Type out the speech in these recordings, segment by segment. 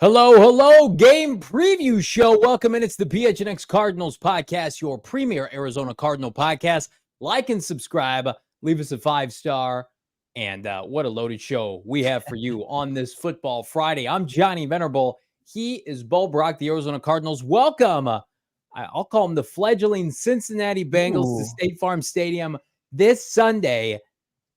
Hello, game preview show. Welcome in. It's the PHNX Cardinals podcast, your premier Arizona Cardinal podcast. Like and subscribe. Leave us a 5-star. And what a loaded show we have for you on this Football Friday. I'm Johnny Venerable. He is Bo Brock, the Arizona Cardinals. Welcome. I'll call them the fledgling Cincinnati Bengals to State Farm Stadium this Sunday.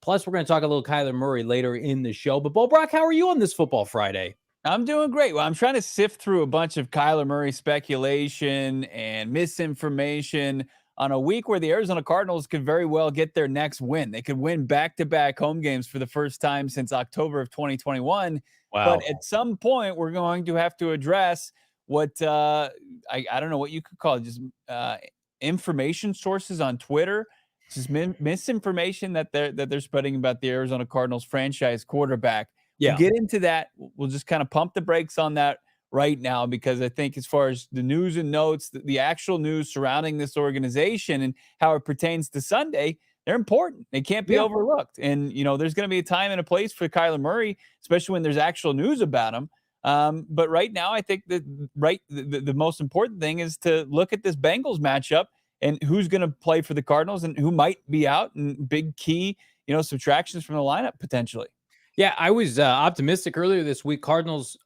Plus, we're going to talk a little Kyler Murray later in the show. But Bo Brock, how are you on this Football Friday? I'm doing great. Well, I'm trying to sift through a bunch of Kyler Murray speculation and misinformation on a week where the Arizona Cardinals could very well get their next win. They could win back-to-back home games for the first time since October of 2021. Wow. But at some point, we're going to have to address what I don't know what you could call it, just information sources on Twitter, just misinformation that they're spreading about the Arizona Cardinals franchise quarterback. Yeah. We'll get into that. We'll just kind of pump the brakes on that right now, because I think as far as the news and notes, the actual news surrounding this organization and how it pertains to Sunday, they're important. They can't be overlooked. And, there's going to be a time and a place for Kyler Murray, especially when there's actual news about him. But right now, I think that the most important thing is to look at this Bengals matchup and who's going to play for the Cardinals and who might be out, and big key, subtractions from the lineup potentially. Yeah, I was optimistic earlier this week. Cardinals,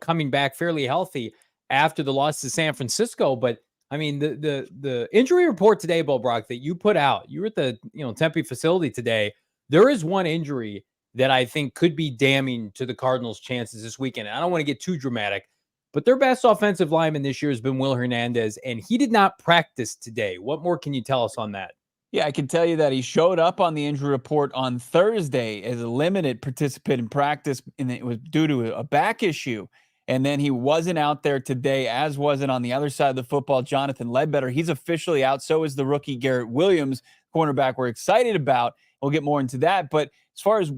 coming back fairly healthy after the loss to San Francisco. But I mean, the injury report today, Bo Brock, that you put out, you were at the Tempe facility today. There is one injury that I think could be damning to the Cardinals' chances this weekend. I don't want to get too dramatic, but their best offensive lineman this year has been Will Hernandez, and he did not practice today. What more can you tell us on that? Yeah, I can tell you that he showed up on the injury report on Thursday as a limited participant in practice, and it was due to a back issue. And then he wasn't out there today, as wasn't on the other side of the football, Jonathan Ledbetter. He's officially out. So is the rookie Garrett Williams, cornerback we're excited about. We'll get more into that. But as far as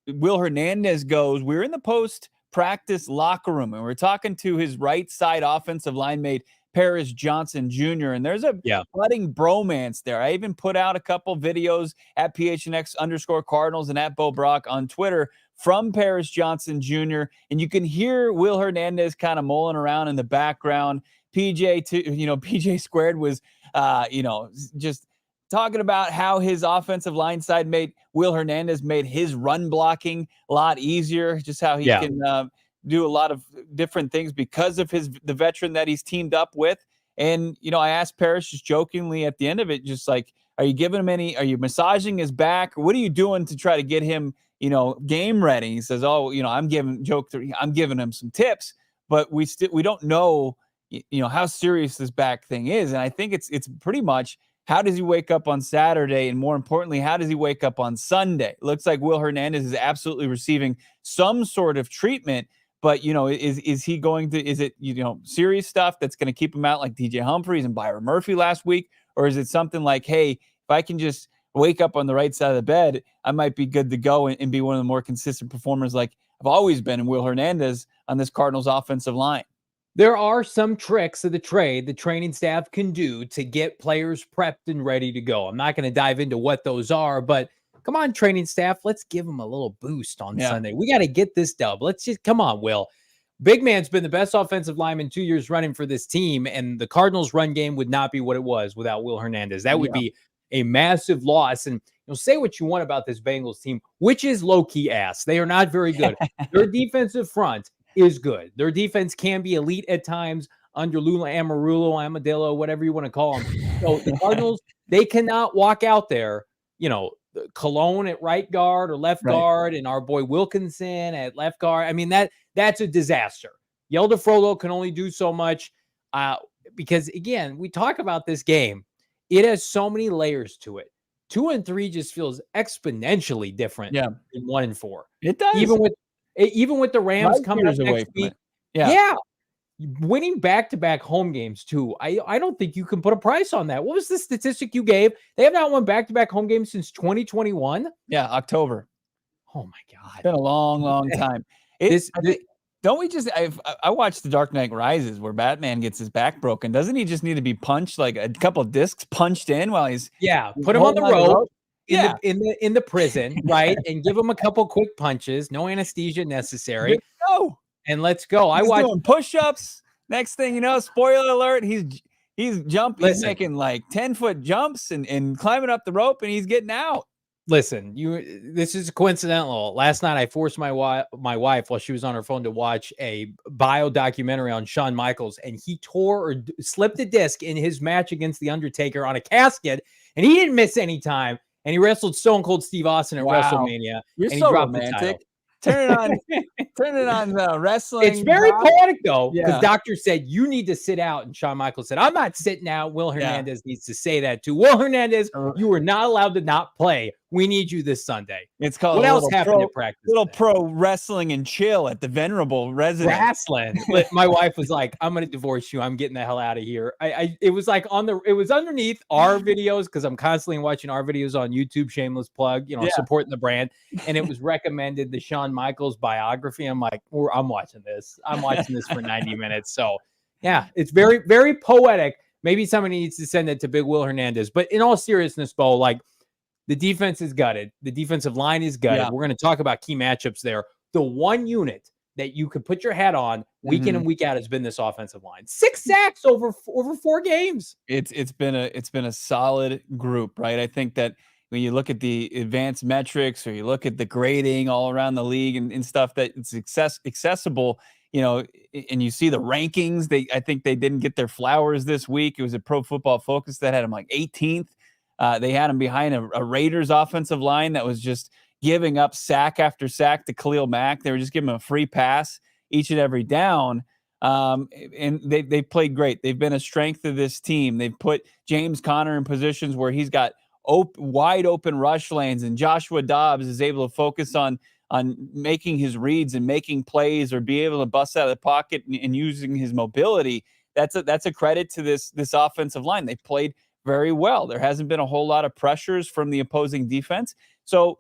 Will Hernandez goes, we're in the post-practice locker room, and we're talking to his right side offensive line mate, Paris Johnson Jr., and there's a budding bromance there. I even put out a couple videos at PHNX_Cardinals and at Bo Brock on Twitter from Paris Johnson Jr., and you can hear Will Hernandez kind of mulling around in the background. PJ Squared was, just talking about how his offensive line side mate, Will Hernandez, made his run blocking a lot easier, just how he can do a lot of different things because of the veteran that he's teamed up with. And, I asked Paris just jokingly at the end of it, just like, are you giving him are you massaging his back? What are you doing to try to get him, game ready? He says, I'm giving him some tips, but we don't know, how serious this back thing is. And I think it's pretty much, how does he wake up on Saturday? And more importantly, how does he wake up on Sunday? It looks like Will Hernandez is absolutely receiving some sort of treatment. But, is he going to, is it, serious stuff that's going to keep him out like DJ Humphries and Byron Murphy last week? Or is it something like, hey, if I can just wake up on the right side of the bed, I might be good to go and be one of the more consistent performers like I've always been in Will Hernandez on this Cardinals offensive line? There are some tricks of the trade the training staff can do to get players prepped and ready to go. I'm not going to dive into what those are, but come on, training staff. Let's give them a little boost on Sunday. We got to get this dub. Let's just come on, Will. Big man's been the best offensive lineman 2 years running for this team, and the Cardinals' run game would not be what it was without Will Hernandez. That would be a massive loss. And say what you want about this Bengals team, which is low-key ass. They are not very good. Their defensive front is good. Their defense can be elite at times under Lula Amadillo, whatever you want to call them. So the Cardinals, they cannot walk out there, Cologne at right guard or left guard, and our boy Wilkinson at left guard. I mean, that's a disaster. Yelder Frollo can only do so much because, again, we talk about this game. It has so many layers to it. 2 and 3 just feels exponentially different than 1 and 4. It does. Even with the Rams coming up next week. Yeah. Winning back-to-back home games, too. I don't think you can put a price on that. What was the statistic you gave? They have not won back-to-back home games since 2021? Yeah, October. Oh, my God. It's been a long, long time. Don't we just – I watched The Dark Knight Rises where Batman gets his back broken. Doesn't he just need to be punched, like a couple of discs punched in while he's – Yeah, put him on the rope in the prison, right? And give him a couple quick punches. No anesthesia necessary. No. and let's go. He's doing push-ups. Next thing you know, spoiler alert, he's making like 10-foot jumps and climbing up the rope, and he's getting out. Listen, this is coincidental. Last night I forced my wife while she was on her phone to watch a bio documentary on Shawn Michaels, and he tore or slipped a disc in his match against The Undertaker on a casket, and he didn't miss any time, and he wrestled Stone Cold Steve Austin at WrestleMania. You're and so he dropped romantic. Turn it on wrestling. It's very poetic, though, because doctor said, you need to sit out. And Shawn Michaels said, I'm not sitting out. Will Hernandez needs to say that too. Will Hernandez, you are not allowed to not play. We need you this Sunday. It's called what else happened at practice? Pro wrestling and chill at the venerable residence. Wrestling. My wife was like, I'm going to divorce you. I'm getting the hell out of here. It was like it was underneath our videos, because I'm constantly watching our videos on YouTube. Shameless plug, supporting the brand. And it was recommended the Shawn Michaels biography. I'm like, I'm watching this. I'm watching this for 90 minutes. So yeah, it's very, very poetic. Maybe somebody needs to send it to Big Will Hernandez. But in all seriousness, Bo, like, the defense is gutted. The defensive line is gutted. Yeah. We're going to talk about key matchups there. The one unit that you could put your hat on week in and week out has been this offensive line. 6 sacks over 4 games. It's been a solid group, right? I think that when you look at the advanced metrics, or you look at the grading all around the league and stuff, that it's accessible, and you see the rankings, I think they didn't get their flowers this week. It was a Pro Football Focus that had them like 18th. They had him behind a Raiders offensive line that was just giving up sack after sack to Khalil Mack. They were just giving him a free pass each and every down. And they played great. They've been a strength of this team. They've put James Conner in positions where he's got wide open rush lanes, and Joshua Dobbs is able to focus on making his reads and making plays, or be able to bust out of the pocket and using his mobility. That's a credit to this offensive line. They played very well. There hasn't been a whole lot of pressures from the opposing defense. So,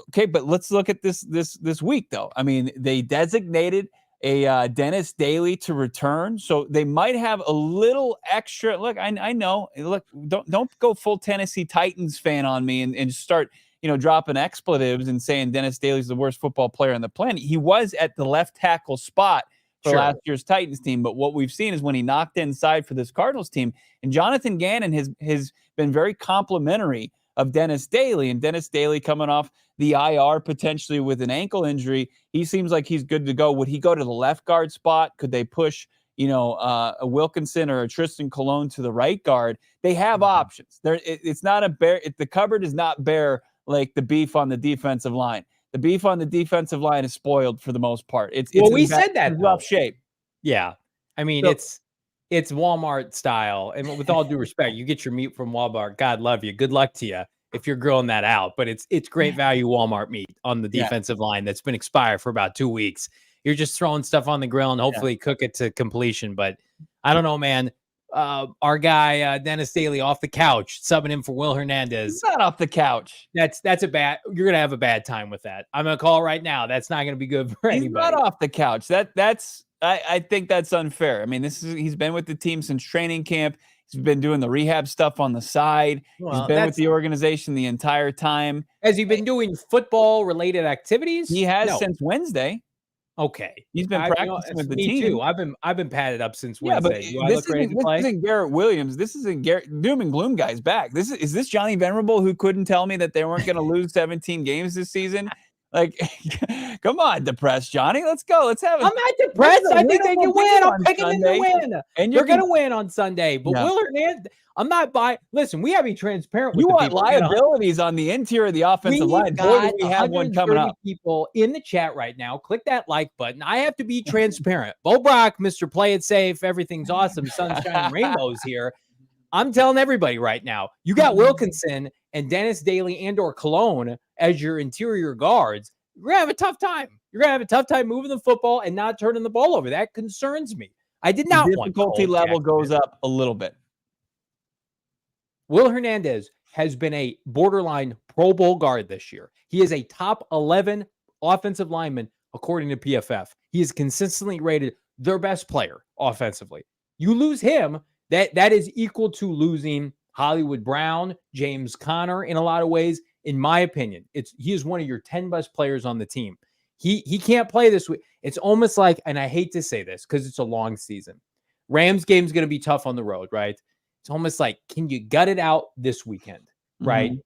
okay, but let's look at this week, though. I mean, they designated a Dennis Daly to return, so they might have a little extra. Look, I know. Look, don't go full Tennessee Titans fan on me and start dropping expletives and saying Dennis Daly's the worst football player on the planet. He was at the left tackle spot for last year's Titans team. But what we've seen is when he knocked inside for this Cardinals team, and Jonathan Gannon has been very complimentary of Dennis Daly, and Dennis Daly coming off the IR potentially with an ankle injury. He seems like he's good to go. Would he go to the left guard spot? Could they push, a Wilkinson or a Tristan Colon to the right guard? They have options. It's not a bare. The cupboard is not bare like the beef on the defensive line. The beef on the defensive line is spoiled for the most part. We said that in rough shape. Yeah, I mean, it's Walmart style, and with all due respect, you get your meat from Walmart. God love you. Good luck to you if you're grilling that out. But it's great value Walmart meat on the defensive line that's been expired for about 2 weeks. You're just throwing stuff on the grill and hopefully cook it to completion. But I don't know, man. Our guy Dennis Daly off the couch, subbing in for Will Hernandez. He's not off the couch. That's a bad. You're gonna have a bad time with that. I'm gonna call right now. That's not gonna be good for anybody. He's not off the couch. I think that's unfair. I mean, he's been with the team since training camp. He's been doing the rehab stuff on the side. Well, he's been with the organization the entire time. Has he been doing football related activities? He has since Wednesday. Okay, he's been practicing with the team. Too. I've been padded up since Wednesday. But this isn't Garrett Williams. This isn't Garrett. Doom and gloom guy's back. Is this Johnny Venerable, who couldn't tell me that they weren't going to lose 17 games this season? Like, come on, depressed Johnny. Let's go. Let's have it. I'm not depressed. I think they can win. I'm picking them to win. And they're going to win on Sunday. But Will Hernandez, I'm not buying. Listen, we have to be transparent with you. You want liabilities on the interior of the offensive line. Boy, do we have one coming up. People in the chat right now, click that like button. I have to be transparent. Bo Brock, Mr. Play It Safe. Everything's awesome. Sunshine and rainbows here. I'm telling everybody right now, you got Wilkinson and Dennis Daly and or Cologne as your interior guards. You're going to have a tough time. You're going to have a tough time moving the football and not turning the ball over. That concerns me. I did not want difficulty level goes up a little bit. Will Hernandez has been a borderline Pro Bowl guard this year. He is a top 11 offensive lineman, according to PFF. He is consistently rated their best player offensively. You lose him, that is equal to losing Hollywood Brown, James Conner in a lot of ways. In my opinion, he is one of your 10 best players on the team. He can't play this week. It's almost like, and I hate to say this because it's a long season. Rams game's going to be tough on the road, right? It's almost like, can you gut it out this weekend, right? Mhm.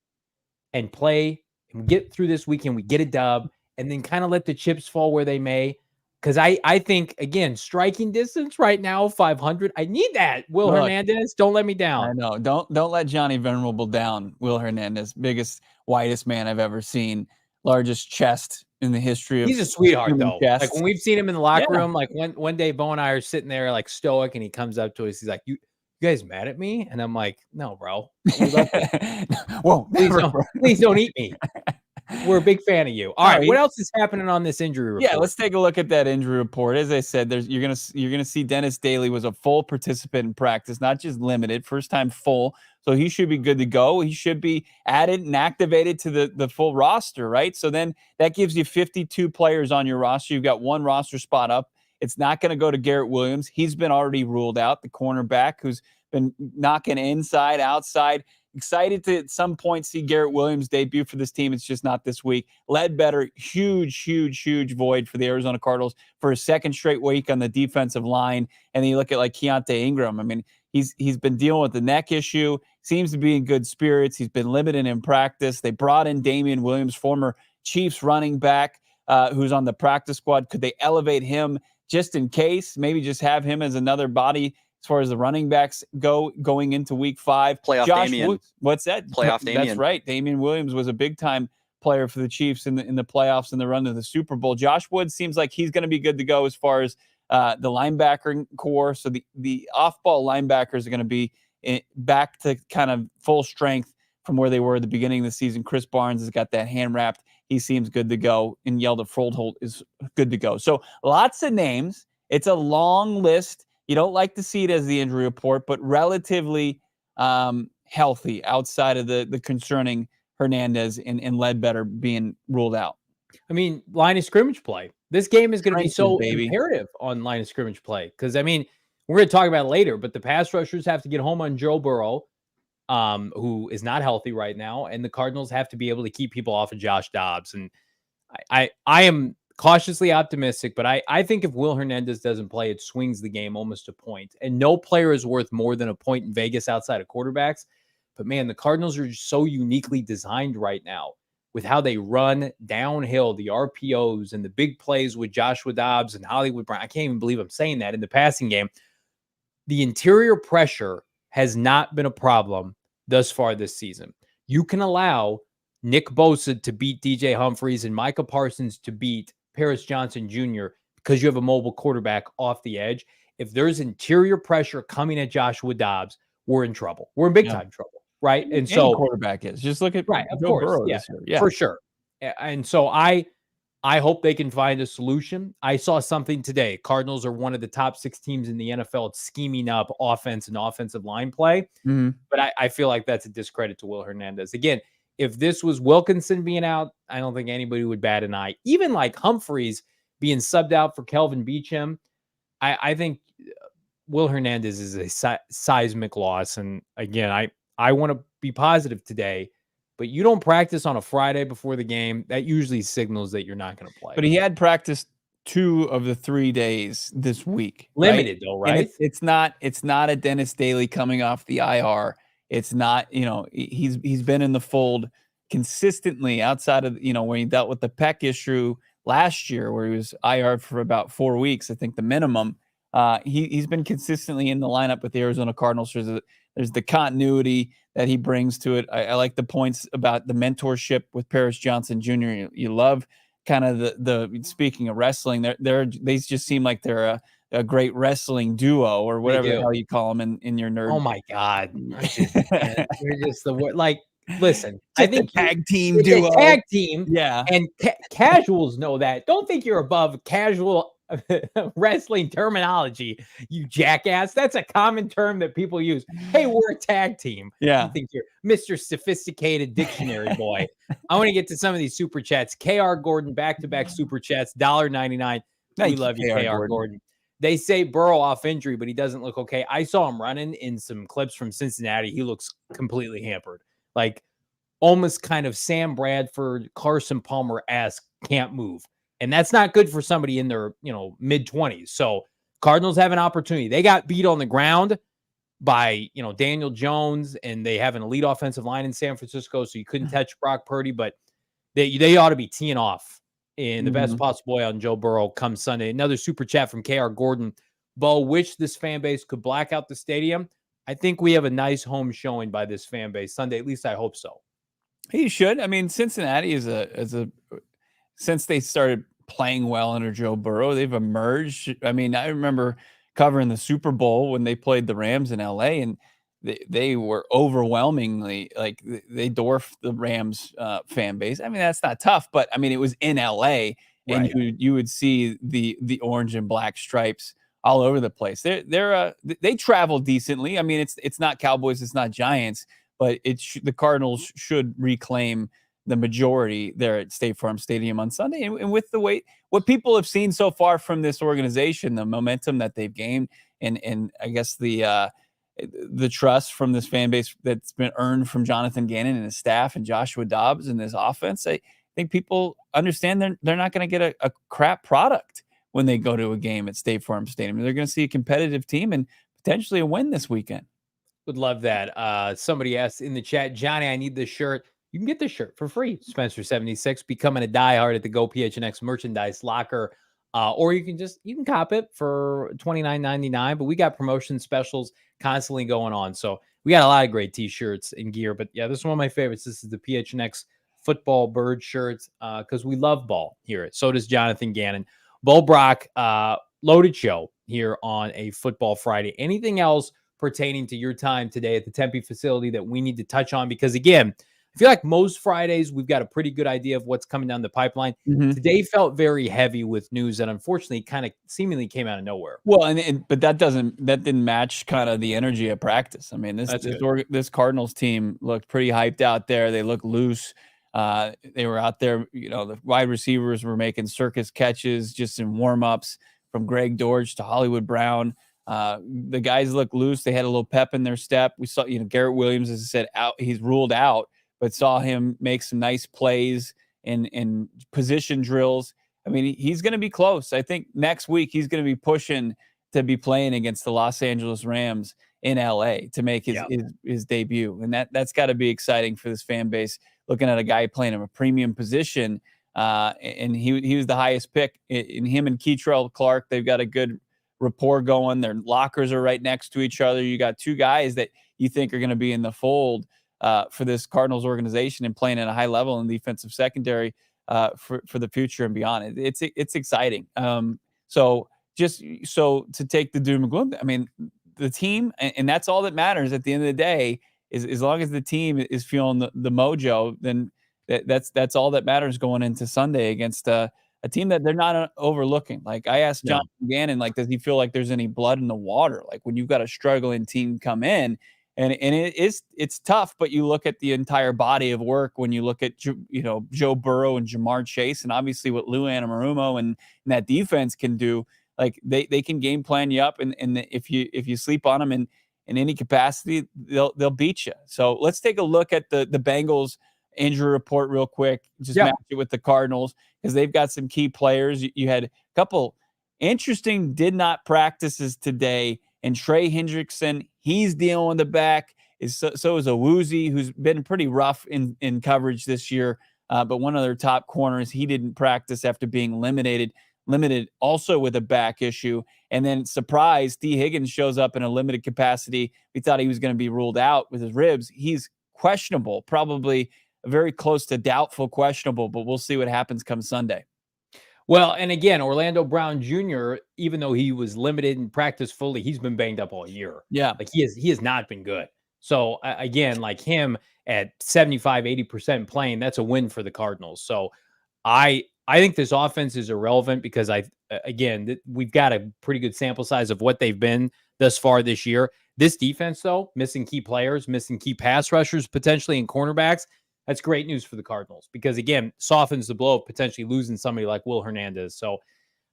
And play and get through this weekend. We get a dub and then kind of let the chips fall where they may. Because I think, again, striking distance right now, 500. I need that. Will Look, Hernandez, don't let me I down. know. Don't let Johnny Venerable down. Will Hernandez, biggest, whitest man I've ever seen, largest chest in the history of He's a sweetheart, human though. Like, chests. when we've seen him in the locker Yeah. room, like one day Bo and I are sitting there like stoic and he comes up to us. He's like, you guys mad at me? And I'm like, no, bro. We love you. Whoa, Please don't eat me. We're a big fan of you. All right, what else is happening on this injury report? Yeah, let's take a look at that injury report. As I said, you're gonna see Dennis Daly was a full participant in practice, not just limited, first time full. So he should be good to go. He should be added and activated to the full roster, right? So then that gives you 52 players on your roster. You've got one roster spot up. It's not going to go to Garrett Williams. He's been already ruled out, the cornerback who's been knocking inside, outside. Excited to at some point see Garrett Williams debut for this team. It's just not this week. Ledbetter, huge void for the Arizona Cardinals for a second straight week on the defensive line. And then you look at like Keontae Ingram. I mean, he's been dealing with the neck issue. Seems to be in good spirits. He's been limited in practice. They brought in Damian Williams, former Chiefs running back, who's on the practice squad. Could they elevate him just in case? Maybe just have him as another body as far as the running backs going into week 5. Playoff Josh Damian. Woods, what's that? Playoff Damian. That's right. Damian Williams was a big-time player for the Chiefs in the playoffs and the run to the Super Bowl. Josh Woods seems like he's going to be good to go as far as the linebacker core. So the off-ball linebackers are going to be back to kind of full strength from where they were at the beginning of the season. Chris Barnes has got that hand wrapped. He seems good to go. And Yelda Froldholt is good to go. So lots of names. It's a long list. You don't like to see it as the injury report, but relatively healthy outside of the concerning Hernandez and Ledbetter being ruled out. I mean, line of scrimmage play. This game is going to be so Baby. imperative on line of scrimmage play because, I mean, we're going to talk about it later, but the pass rushers have to get home on Joe Burrow, who is not healthy right now, and the Cardinals have to be able to keep people off of Josh Dobbs. And I am cautiously optimistic, but I think if Will Hernandez doesn't play, it swings the game almost a point. And no player is worth more than a point in Vegas outside of quarterbacks. But man, the Cardinals are just so uniquely designed right now with how they run downhill, the RPOs and the big plays with Joshua Dobbs and Hollywood Brown. I can't even believe I'm saying that in the passing game. The interior pressure has not been a problem thus far this season. You can allow Nick Bosa to beat DJ Humphries and Micah Parsons to beat Paris Johnson Jr. because you have a mobile quarterback off the edge. If there's interior pressure coming at Joshua Dobbs, we're in trouble. We're in big time trouble, right? And so quarterback is just look at of Joe course, Burrow this year. Yeah, for sure. And so I hope they can find a solution. I saw something today. Cardinals are one of the top 6 teams in the NFL at scheming up offense and offensive line play. Mm-hmm. But I feel like that's a discredit to Will Hernandez. Again, if this was Wilkinson being out, I don't think anybody would bat an eye. Even like Humphries being subbed out for Kelvin Beachum, I think Will Hernandez is a seismic loss. And again, I want to be positive today, but you don't practice on a Friday before the game. That usually signals that you're not going to play. But he had practiced 2 of the 3 days this week. Limited right? though, right? And it's not a Dennis Daly coming off the IR. It's not, he's been in the fold consistently outside of, when he dealt with the pec issue last year where he was IR for about 4 weeks, I think the minimum. He's been consistently in the lineup with the Arizona Cardinals. There's the continuity that he brings to it. I like the points about the mentorship with Paris Johnson Jr. You love kind of the speaking of wrestling, they just seem like they're a great wrestling duo or whatever the hell you call them in your nerd. Oh my God. You're just the word. Like, listen, I think tag team it's duo. a tag team. Yeah. And casuals know that. Don't think you're above casual wrestling terminology, you jackass. That's a common term that people use. Hey, we're a tag team. Yeah. You think you're Mr. Sophisticated Dictionary boy. I want to get to some of these super chats. KR Gordon, back-to-back super chats, $1.99. We love you, KR Gordon. They say Burrow off injury, but he doesn't look okay. I saw him running in some clips from Cincinnati. He looks completely hampered. Like almost kind of Sam Bradford, Carson Palmer-esque, can't move. And that's not good for somebody in their, mid-20s. So Cardinals have an opportunity. They got beat on the ground by, Daniel Jones, and they have an elite offensive line in San Francisco, so you couldn't touch Brock Purdy, but they ought to be teeing off in the best possible way on Joe Burrow come Sunday. Another super chat from KR Gordon. Bo, wish this fan base could black out the stadium. I think we have a nice home showing by this fan base Sunday. At least I hope so. He should. I mean, Cincinnati since they started playing well under Joe Burrow, they've emerged. I mean, I remember covering the Super Bowl when they played the Rams in LA, and they were overwhelmingly, like, they dwarfed the Rams fan base. I mean, that's not tough, but I mean, it was in LA, and Right. you would see the orange and black stripes all over the place. They travel decently. I mean, it's not Cowboys, it's not Giants, but the Cardinals should reclaim the majority there at State Farm Stadium on Sunday. And with the way what people have seen so far from this organization, the momentum that they've gained, and I guess the trust from this fan base that's been earned from Jonathan Gannon and his staff and Joshua Dobbs and this offense, I think people understand they're not going to get a crap product when they go to a game at State Farm Stadium. They're going to see a competitive team and potentially a win this weekend. Would love that. Somebody asked in the chat, Johnny, I need this shirt. You can get this shirt for free. Spencer76, becoming a diehard at the Go PHNX merchandise locker. Or you can cop it for $29.99. But we got promotion specials constantly going on. So we got a lot of great t-shirts and gear. But yeah, this is one of my favorites. This is the PHNX football bird shirts because we love ball here. So does Jonathan Gannon. Bo Brock, loaded show here on a Football Friday. Anything else pertaining to your time today at the Tempe facility that we need to touch on? Because again, I feel like most Fridays we've got a pretty good idea of what's coming down the pipeline. Today felt very heavy with news that unfortunately kind of seemingly came out of nowhere. Well, but that didn't match kind of the energy of practice. I mean, this Cardinals team looked pretty hyped out there. They looked loose. They were out there, the wide receivers were making circus catches just in warm-ups, from Greg Dortch to Hollywood Brown. The guys look loose. They had a little pep in their step. We saw, Garrett Williams, as I said, out. He's ruled out, but saw him make some nice plays in position drills. I mean, he's going to be close. I think next week he's going to be pushing to be playing against the Los Angeles Rams in LA to make his debut. And that's got to be exciting for this fan base, looking at a guy playing in a premium position. And he was the highest pick. In him and Keitrell Clark, they've got a good rapport going. Their lockers are right next to each other. You got two guys that you think are going to be in the fold for this Cardinals organization and playing at a high level in the defensive secondary for the future and beyond. It's exciting. So to take the doom and gloom, I mean, the team, and that's all that matters at the end of the day, is as long as the team is feeling the mojo, then that's all that matters going into Sunday against a team that they're not overlooking. Like, I asked Jonathan Gannon, like, does he feel like there's any blood in the water? Like, when you've got a struggling team come in, and it's tough, but you look at the entire body of work when you look at Joe Burrow and Jamar Chase, and obviously what Lou Anarumo and that defense can do. Like, they can game plan you up, and if you sleep on them in any capacity, they'll beat you. So let's take a look at the Bengals injury report real quick. Just match it with the Cardinals, because they've got some key players. You had a couple interesting did not practices today, and Trey Hendrickson, he's dealing with the back. So is Awuzie, who's been pretty rough in coverage this year. But one of their top corners, he didn't practice after being limited also with a back issue. And then, surprise, T. Higgins shows up in a limited capacity. We thought he was going to be ruled out with his ribs. He's questionable, probably very close to doubtful questionable, but we'll see what happens come Sunday. Well, and again, Orlando Brown Jr., even though he was limited in practice fully, he's been banged up all year. Yeah. Like, he has not been good. So again, like him at 75, 80% playing, that's a win for the Cardinals. So I think this offense is irrelevant because we've got a pretty good sample size of what they've been thus far this year. This defense, though, missing key players, missing key pass rushers, potentially, and cornerbacks, that's great news for the Cardinals because, again, softens the blow of potentially losing somebody like Will Hernandez. So,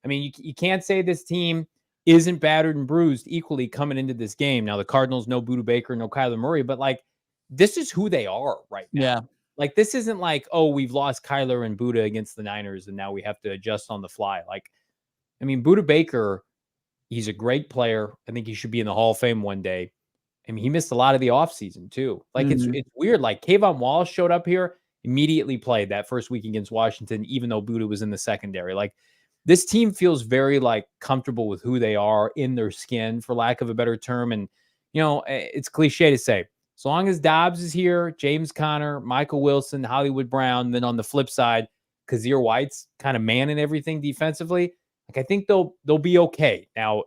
I mean, you can't say this team isn't battered and bruised equally coming into this game. Now, the Cardinals, no Budda Baker, no Kyler Murray, but, like, this is who they are right now. Yeah. Like, this isn't like, oh, we've lost Kyler and Buda against the Niners, and now we have to adjust on the fly. Like, I mean, Buda Baker, he's a great player. I think he should be in the Hall of Fame one day. I mean, he missed a lot of the offseason too. Like, it's weird. Like, Kayvon Wallace showed up here, immediately played that first week against Washington, even though Buda was in the secondary. Like, this team feels very, like, comfortable with who they are, in their skin, for lack of a better term. And, you know, it's cliche to say, as long as Dobbs is here, James Conner, Michael Wilson, Hollywood Brown, then on the flip side, Kazir White's kind of manning everything defensively, like, I think they'll be okay. Now,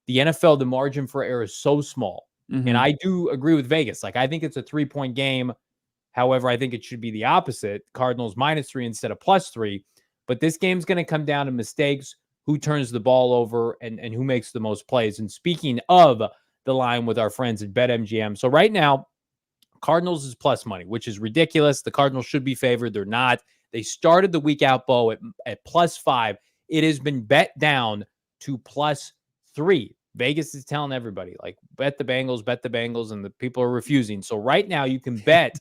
the NFL, the margin for error is so small. And I do agree with Vegas. Like, I think it's a 3-point game. However, I think it should be the opposite. Cardinals -3 instead of +3. But this game's going to come down to mistakes, who turns the ball over, and who makes the most plays. And speaking of the line with our friends at BetMGM, so right now, Cardinals is plus money, which is ridiculous. The Cardinals should be favored. They're not. They started the week out, Bo, at +5. It has been bet down to +3. Vegas is telling everybody, like, bet the Bengals, and the people are refusing. So right now you can bet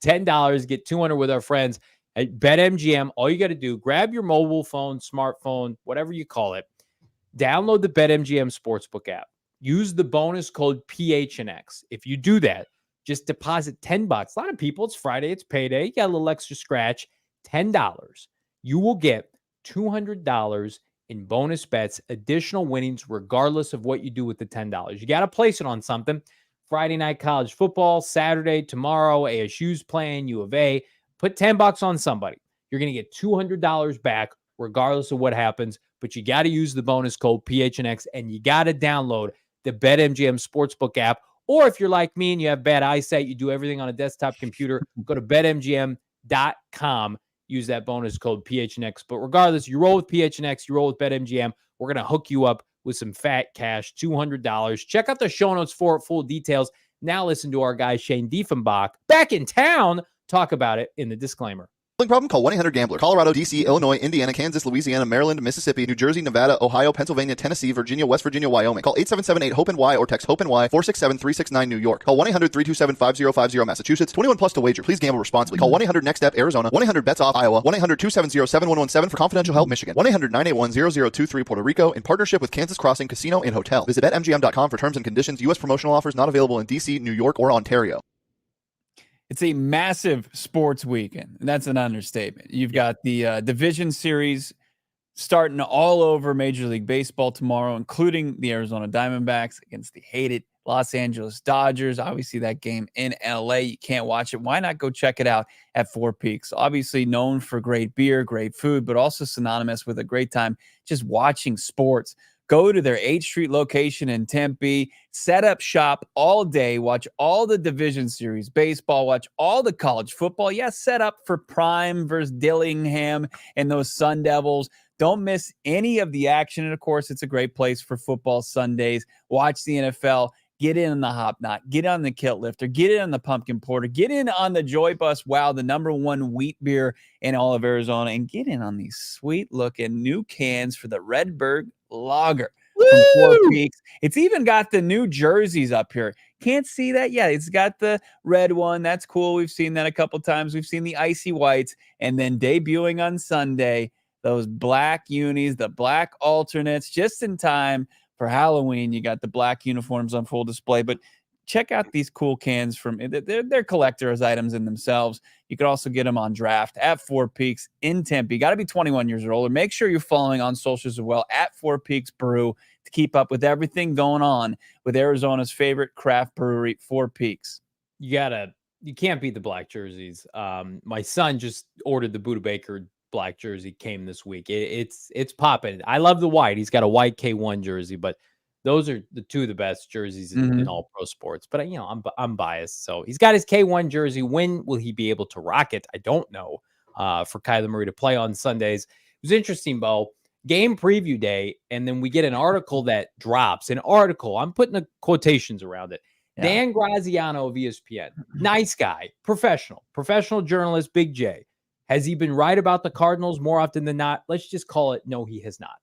$10, get 200 with our friends at BetMGM. All you got to do, grab your mobile phone, smartphone, whatever you call it, download the BetMGM Sportsbook app. Use the bonus code PHNX. If you do that, just deposit $10. A lot of people, it's Friday, it's payday, you got a little extra scratch, $10. You will get $200 in bonus bets, additional winnings, regardless of what you do with the $10. You got to place it on something. Friday night college football, Saturday, tomorrow, ASU's playing, U of A. Put $10 on somebody. You're going to get $200 back, regardless of what happens. But you got to use the bonus code PHNX, and you got to download the BetMGM Sportsbook app. Or if you're like me and you have bad eyesight, you do everything on a desktop computer, go to BetMGM.com. Use that bonus code PHNX. But regardless, you roll with PHNX, you roll with BetMGM. We're going to hook you up with some fat cash, $200. Check out the show notes for full details. Now listen to our guy Shane Diefenbach, back in town, talk about it in the disclaimer. Problem? Call 1-800-GAMBLER. Colorado, D.C., Illinois, Indiana, Kansas, Louisiana, Maryland, Mississippi, New Jersey, Nevada, Ohio, Pennsylvania, Tennessee, Virginia, West Virginia, Wyoming. Call 877-8-HOPE-NY or text HOPE-NY 467-369 New York. Call 1-800-327-5050 Massachusetts. 21 plus to wager. Please gamble responsibly. Call 1-800-NEXT-STEP Arizona. 1-800-BETS-OFF Iowa. 1-800-270-7117 for confidential help Michigan. 1-800-981-0023 Puerto Rico in partnership with Kansas Crossing Casino and Hotel. Visit BetMGM.com for terms and conditions. U.S. promotional offers not available in D.C., New York, or Ontario. It's a massive sports weekend. And that's an understatement. You've got the division series starting all over Major League Baseball tomorrow, including the Arizona Diamondbacks against the hated Los Angeles Dodgers. Obviously, that game in LA, you can't watch it. Why not go check it out at Four Peaks? Obviously known for great beer, great food, but also synonymous with a great time just watching sports. Go to their 8th Street location in Tempe, set up shop all day, watch all the division series, baseball, watch all the college football. Yes, set up for Prime versus Dillingham and those Sun Devils. Don't miss any of the action. And of course, it's a great place for football Sundays. Watch the NFL. Get in on the Hop Knot. Get on the Kilt Lifter. Get in on the Pumpkin Porter. Get in on the Joy Bus. Wow, the #1 wheat beer in all of Arizona. And get in on these sweet-looking new cans for the Redbird Lager from Four Peaks. It's even got the new jerseys up here. Can't see that yet. It's got the red one. That's cool. We've seen that a couple times. We've seen the icy whites. And then debuting on Sunday, those black unis, the black alternates, just in time for Halloween. You got the black uniforms on full display. But check out these cool cans from they're collector's items in themselves. You could also get them on draft at Four Peaks in Tempe. Got to be 21 years or older. Make sure you're following on socials as well at Four Peaks Brew to keep up with everything going on with Arizona's favorite craft brewery, Four Peaks. You can't beat the black jerseys. My son just ordered the Buda Baker black jersey, came this week. It's popping. I love the white. He's got a white K1 jersey, but those are the two of the best jerseys in all pro sports. But I'm biased. So he's got his K1 jersey. When will he be able to rock it? I don't know. For Kyler Murray to play on Sundays. It was interesting, Bo. Game preview day, and then we get an article that drops. An article. I'm putting the quotations around it. Yeah. Dan Graziano of ESPN. Nice guy. Professional journalist, Big J. Has he been right about the Cardinals more often than not? Let's just call it no, he has not.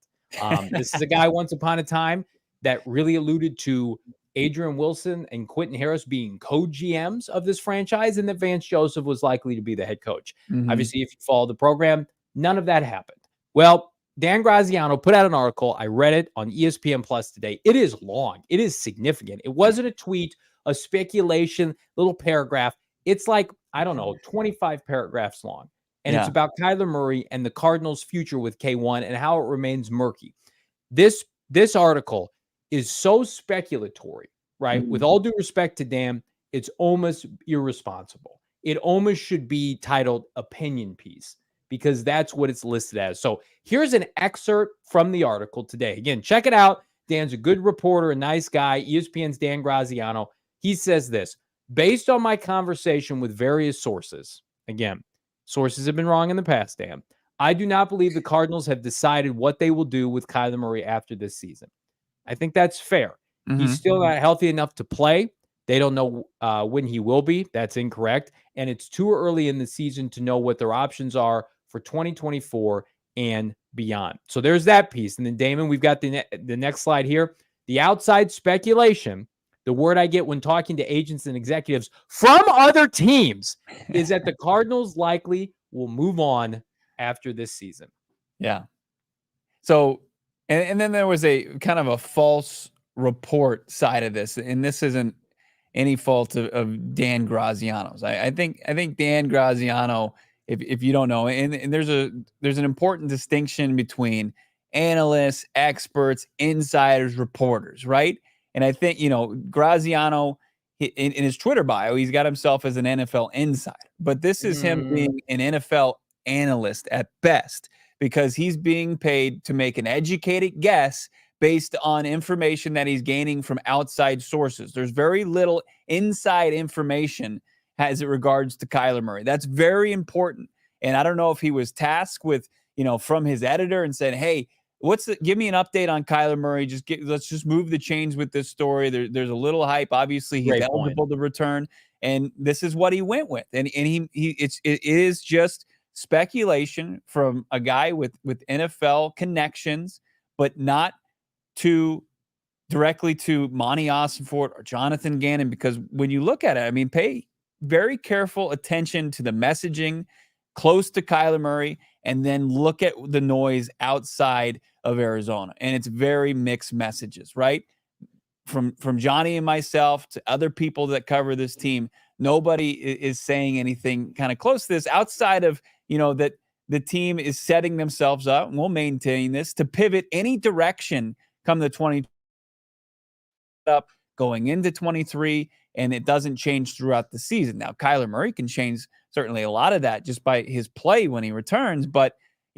This is a guy once upon a time that really alluded to Adrian Wilson and Quentin Harris being co-GMs of this franchise, and that Vance Joseph was likely to be the head coach. Obviously, if you follow the program, none of that happened. Well, Dan Graziano put out an article. I read it on ESPN Plus today. It is long. It is significant. It wasn't a tweet, a speculation, little paragraph. It's like, I don't know, 25 paragraphs long. And it's about Kyler Murray and the Cardinals' future with K1 and how it remains murky. This article is so speculatory, right? With all due respect to Dan, it's almost irresponsible. It almost should be titled opinion piece because that's what it's listed as. So here's an excerpt from the article today. Again, check it out. Dan's a good reporter, a nice guy. ESPN's Dan Graziano. He says this: based on my conversation with various sources, again, sources have been wrong in the past, Dan, I do not believe the Cardinals have decided what they will do with Kyler Murray after this season. I think that's fair. He's still not healthy enough to play. They don't know when he will be. That's incorrect. And it's too early in the season to know what their options are for 2024 and beyond. So there's that piece. And then, Damon, we've got the next slide here. The outside speculation, the word I get when talking to agents and executives from other teams, is that the Cardinals likely will move on after this season. Yeah. So, and then there was a kind of a false report side of this, and this isn't any fault of Dan Graziano's. I think Dan Graziano, if you don't know, and there's an important distinction between analysts, experts, insiders, reporters, right? And I think, Graziano, in his Twitter bio, he's got himself as an NFL insider, but this is him being an NFL analyst at best, because he's being paid to make an educated guess based on information that he's gaining from outside sources. There's very little inside information as it regards to Kyler Murray. That's very important. And I don't know if he was tasked with, from his editor and said, hey, give me an update on Kyler Murray. Let's just move the chains with this story. There's a little hype. Obviously, he's eligible to return. And this is what he went with. And it is just speculation from a guy with NFL connections, but not directly to Monty Ossenfort or Jonathan Gannon, because when you look at it, pay very careful attention to the messaging close to Kyler Murray, and then look at the noise outside of Arizona. And it's very mixed messages, right? From Johnny and myself to other people that cover this team, nobody is saying anything kind of close to this outside of, that the team is setting themselves up, and we'll maintain this, to pivot any direction come the 20 up going into 23, and it doesn't change throughout the season. Now, Kyler Murray can change certainly a lot of that just by his play when he returns, but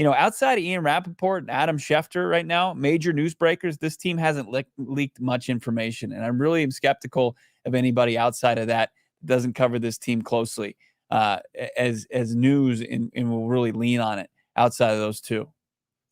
outside of Ian Rappaport and Adam Schefter right now, major newsbreakers, this team hasn't leaked much information, and I'm really skeptical of anybody outside of that doesn't cover this team closely as news and will really lean on it outside of those two.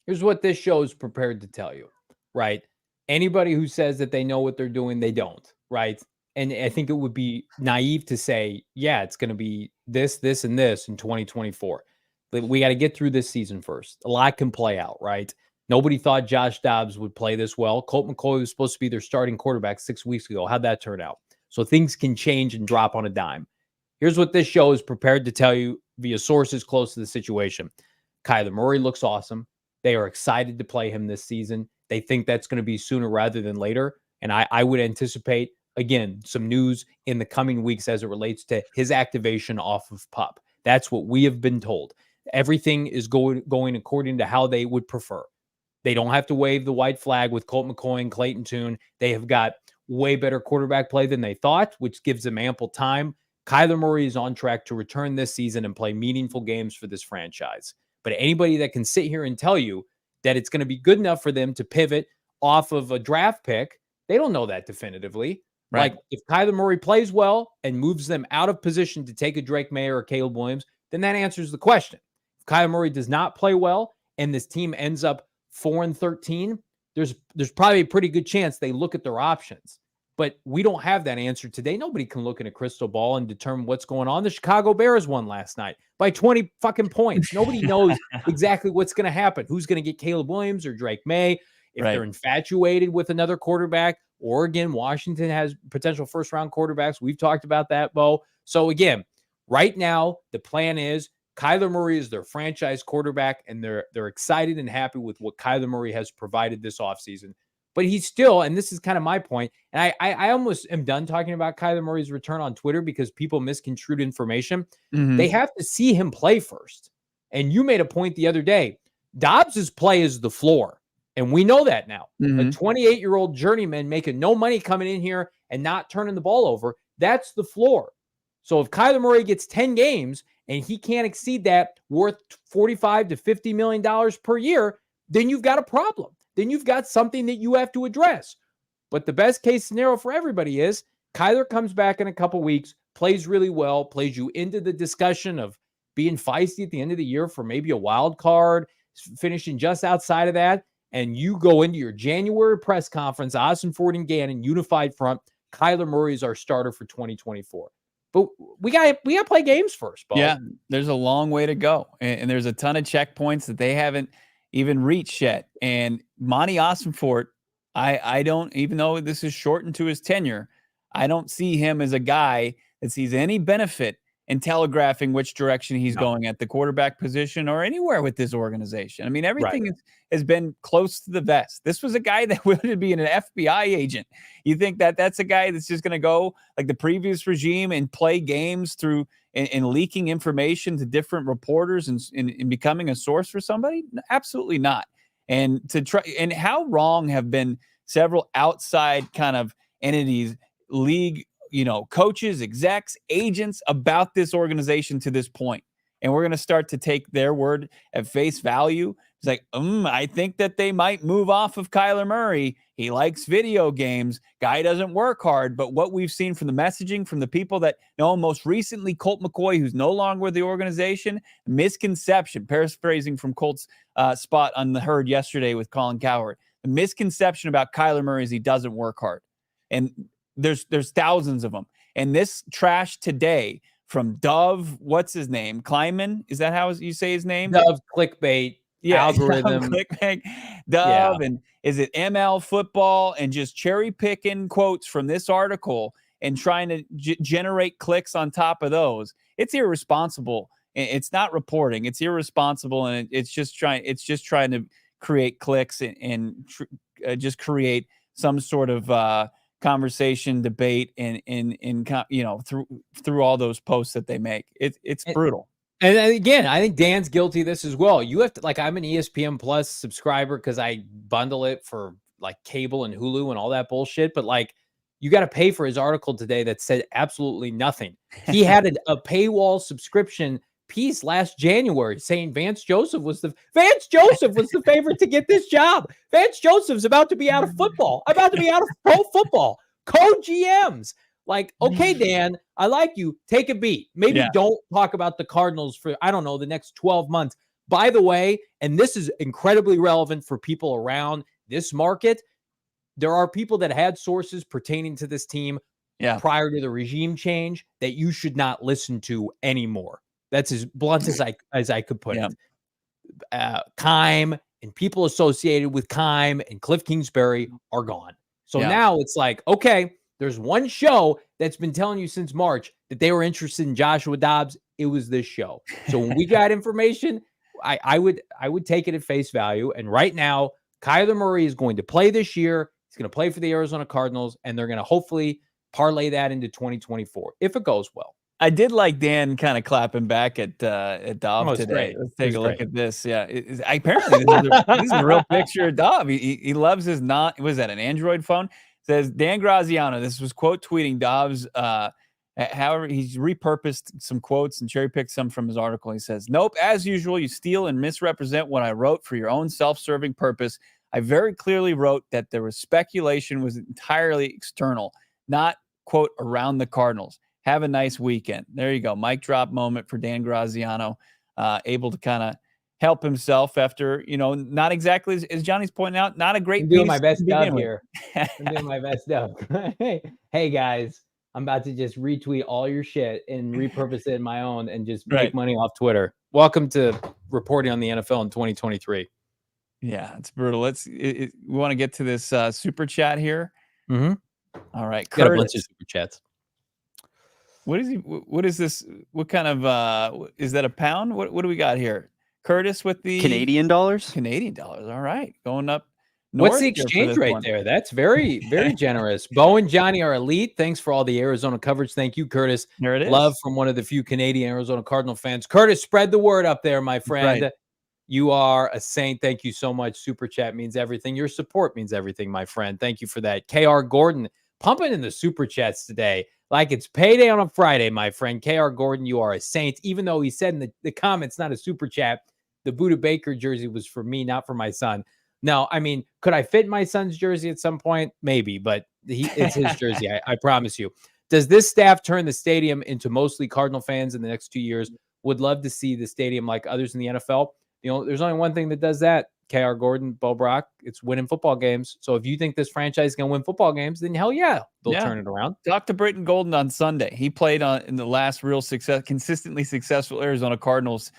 Here's what this show is prepared to tell you, right? Anybody who says that they know what they're doing, they don't, right? And I think it would be naive to say, yeah, it's going to be this, this, and this in 2024. But we got to get through this season first. A lot can play out, right? Nobody thought Josh Dobbs would play this well. Colt McCoy was supposed to be their starting quarterback 6 weeks ago. How'd that turn out? So things can change and drop on a dime. Here's what this show is prepared to tell you via sources close to the situation. Kyler Murray looks awesome. They are excited to play him this season. They think that's going to be sooner rather than later. And I would anticipate, again, some news in the coming weeks as it relates to his activation off of PUP. That's what we have been told. Everything is going according to how they would prefer. They don't have to wave the white flag with Colt McCoy and Clayton Tune. They have got way better quarterback play than they thought, which gives them ample time. Kyler Murray is on track to return this season and play meaningful games for this franchise. But anybody that can sit here and tell you that it's going to be good enough for them to pivot off of a draft pick, they don't know that definitively. Right. Like, if Kyler Murray plays well and moves them out of position to take a Drake May or Caleb Williams, then that answers the question. If Kyler Murray does not play well and this team ends up 4-13, there's probably a pretty good chance they look at their options. But we don't have that answer today. Nobody can look in a crystal ball and determine what's going on. The Chicago Bears won last night by 20 fucking points. Nobody knows exactly what's going to happen. Who's going to get Caleb Williams or Drake May? If they're infatuated with another quarterback, Oregon, Washington has potential first-round quarterbacks. We've talked about that, Bo. So again, right now, the plan is Kyler Murray is their franchise quarterback, and they're excited and happy with what Kyler Murray has provided this offseason. But he's still, and this is kind of my point, and I almost am done talking about Kyler Murray's return on Twitter because people misconstrued information. They have to see him play first. And you made a point the other day. Dobbs' play is the floor, and we know that now. A 28-year-old journeyman making no money coming in here and not turning the ball over, that's the floor. So if Kyler Murray gets 10 games and he can't exceed that worth $45 to $50 million per year, then you've got a problem. Then you've got something that you have to address. But the best case scenario for everybody is Kyler comes back in a couple weeks, plays really well, plays you into the discussion of being feisty at the end of the year for maybe a wild card, finishing just outside of that, and you go into your January press conference, Ford and Gannon, unified front. Kyler Murray is our starter for 2024. But we got to play games first, Bo. Yeah, there's a long way to go, and there's a ton of checkpoints that they haven't even reached yet. And Monty Ossenfort, I don't, even though this is shortened to his tenure, I don't see him as a guy that sees any benefit in telegraphing which direction he's going at the quarterback position or anywhere with this organization. I mean, everything has been close to the vest. This was a guy that wanted to be an FBI agent. You think that that's a guy that's just going to go like the previous regime and play games through and leaking information to different reporters and becoming a source for somebody? Absolutely not. And to try, and how wrong have been several outside kind of entities, league, coaches, execs, agents about this organization to this point. And we're going to start to take their word at face value. It's like, I think that they might move off of Kyler Murray. He likes video games. Guy doesn't work hard. But what we've seen from the messaging from the people that know him, most recently, Colt McCoy, who's no longer with the organization, misconception, paraphrasing from Colt's spot on the Herd yesterday with Colin Cowherd. The misconception about Kyler Murray is he doesn't work hard. And there's thousands of them. And this trash today from Dove, what's his name? Kleiman? Is that how you say his name? Dove clickbait. Algorithm. Clickbait. Dove. Yeah. And is it ML football? And just cherry picking quotes from this article and trying to generate clicks on top of those. It's irresponsible. It's not reporting. It's irresponsible. And it's just trying to create clicks and just create some sort of conversation, debate, and through all those posts that they make. It's brutal. And again, I think Dan's guilty of this as well. You have to, like, I'm an ESPN Plus subscriber because I bundle it for like cable and Hulu and all that bullshit. But like, you got to pay for his article today that said absolutely nothing. He had a paywall subscription piece last January saying Vance Joseph was the favorite to get this job. Vance Joseph's about to be out of football, about to be out of pro football. Co-GMs. Like, okay, Dan, I like you. Take a beat. Maybe don't talk about the Cardinals for, I don't know, the next 12 months. By the way, and this is incredibly relevant for people around this market, there are people that had sources pertaining to this team prior to the regime change that you should not listen to anymore. That's as blunt as I could put it. Keim and people associated with Keim and Cliff Kingsbury are gone. So now it's like, okay, there's one show that's been telling you since March that they were interested in Joshua Dobbs. It was this show. So when we got information, I would take it at face value. And right now, Kyler Murray is going to play this year. He's going to play for the Arizona Cardinals, and they're going to hopefully parlay that into 2024 if it goes well. I did like Dan kind of clapping back at Dobbs today. Great. Let's take a look at this. Yeah, apparently this is a real picture of Dobbs. He loves his was that an Android phone? Says Dan Graziano. This was quote tweeting Dobbs. However, he's repurposed some quotes and cherry picked some from his article. He says, "Nope, as usual, you steal and misrepresent what I wrote for your own self-serving purpose. I very clearly wrote that there was speculation was entirely external, not quote around the Cardinals. Have a nice weekend." There you go. Mic drop moment for Dan Graziano, able to kind of help himself after, not exactly as Johnny's pointing out, not a great. I'm doing my best dub here. I'm doing my best dub. Hey guys, I'm about to just retweet all your shit and repurpose it in my own and just make money off Twitter. Welcome to reporting on the NFL in 2023. Yeah, it's brutal. We want to get to this super chat here. Mm-hmm. All right. Got a bunch of Curtis, super chats. what is this? What kind of, is that a pound? What do we got here? Curtis with the Canadian dollars. All right. Going up What's north the here for exchange this rate one. there? That's very, very generous. Bo and Johnny are elite. Thanks for all the Arizona coverage. Thank you, Curtis. There it is. Love from one of the few Canadian Arizona Cardinal fans. Curtis, spread the word up there, my friend. Right. You are a saint. Thank you so much. Super chat means everything. Your support means everything, my friend. Thank you for that. KR Gordon pumping in the super chats today like it's payday on a Friday, my friend. KR Gordon, you are a saint. Even though he said in the comments, not a super chat, the Buda Baker jersey was for me, not for my son. No, I mean, could I fit my son's jersey at some point? Maybe, but it's his jersey. I promise you. Does this staff turn the stadium into mostly Cardinal fans in the next 2 years? Would love to see the stadium like others in the NFL. You know, there's only one thing that does that. KR Gordon, Bo Brock, it's winning football games. So if you think this franchise is going to win football games, then hell yeah, they'll turn it around. Talk to Britton Golden on Sunday. He played in the last real consistently successful Arizona Cardinals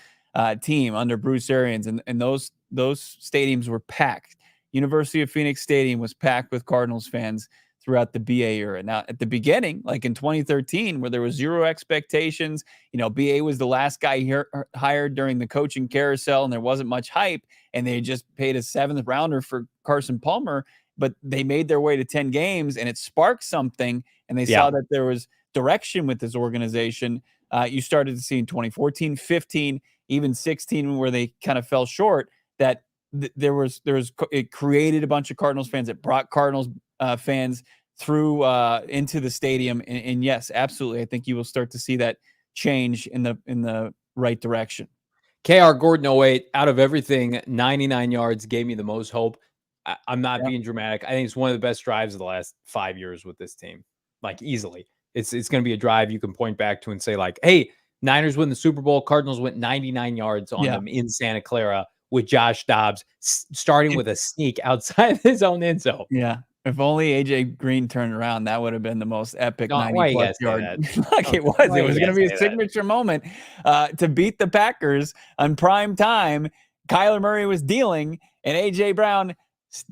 team under Bruce Arians, and those stadiums were packed. University of Phoenix Stadium was packed with Cardinals fans throughout the BA era. Now, at the beginning, like in 2013, where there was zero expectations, BA was the last guy hired during the coaching carousel, and there wasn't much hype, and they just paid a 7th rounder for Carson Palmer, but they made their way to 10 games, and it sparked something, and they saw that there was direction with this organization. You started to see in 2014, 15, even 16, where they kind of fell short, that it created a bunch of Cardinals fans. It brought Cardinals fans through into the stadium, and yes, absolutely, I think you will start to see that change in the right direction. KR Gordon 08, out of everything, 99 yards gave me the most hope. I'm not being dramatic. I think it's one of the best drives of the last 5 years with this team, like easily. It's going to be a drive you can point back to and say like, hey, Niners win the Super Bowl. Cardinals went 99 yards on them in Santa Clara with Josh Dobbs starting with a sneak outside his own end zone. Yeah. If only AJ Green turned around, that would have been the most epic 90-plus yard. It was going to be a signature moment to beat the Packers on prime time. Kyler Murray was dealing, and AJ Brown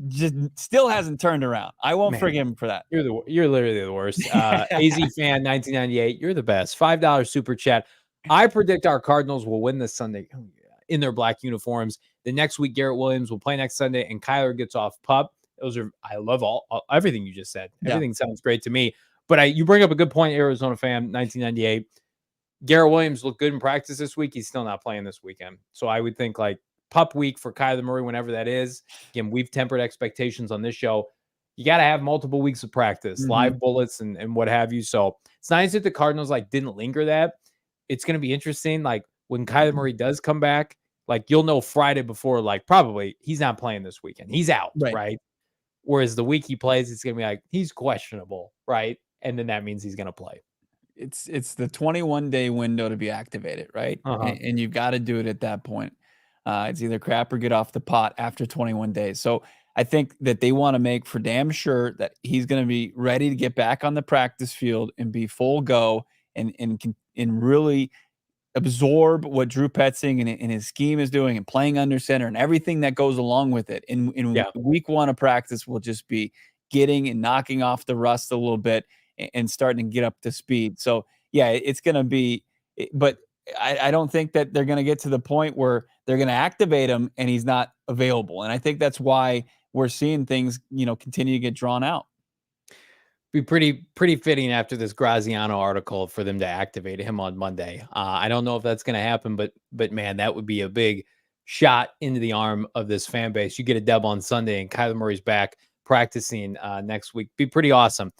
just still hasn't turned around. I won't forgive him for that. You're literally the worst. AZ fan 1998, you're the best. $5 super chat. I predict our Cardinals will win this Sunday in their black uniforms. The next week, Garrett Williams will play next Sunday, and Kyler gets off PUP. I love everything you just said. Everything sounds great to me. But you bring up a good point, Arizona fan 1998. Garrett Williams looked good in practice this week. He's still not playing this weekend. So I would think like PUP week for Kyler Murray, whenever that is. Again, we've tempered expectations on this show. You got to have multiple weeks of practice, live bullets and what have you. So it's nice that the Cardinals didn't linger that. It's going to be interesting. Like when Kyler Murray does come back, you'll know Friday before, probably he's not playing this weekend. He's out, right? Whereas the week he plays, it's going to be he's questionable, right? And then that means he's going to play. It's the 21-day window to be activated, right? And you've got to do it at that point. It's either crap or get off the pot after 21 days. So I think that they want to make for damn sure that he's going to be ready to get back on the practice field and be full go and really absorb what Drew Petzing and his scheme is doing and playing under center and everything that goes along with it. In week one of practice will just be getting and knocking off the rust a little bit and starting to get up to speed. So it's going to be, but I don't think that they're going to get to the point where they're going to activate him and he's not available. And I think that's why we're seeing things, continue to get drawn out. Be pretty fitting after this Graziano article for them to activate him on Monday. I don't know if that's going to happen, but man, that would be a big shot into the arm of this fan base. You get a dub on Sunday and Kyler Murray's back practicing next week. Be pretty awesome.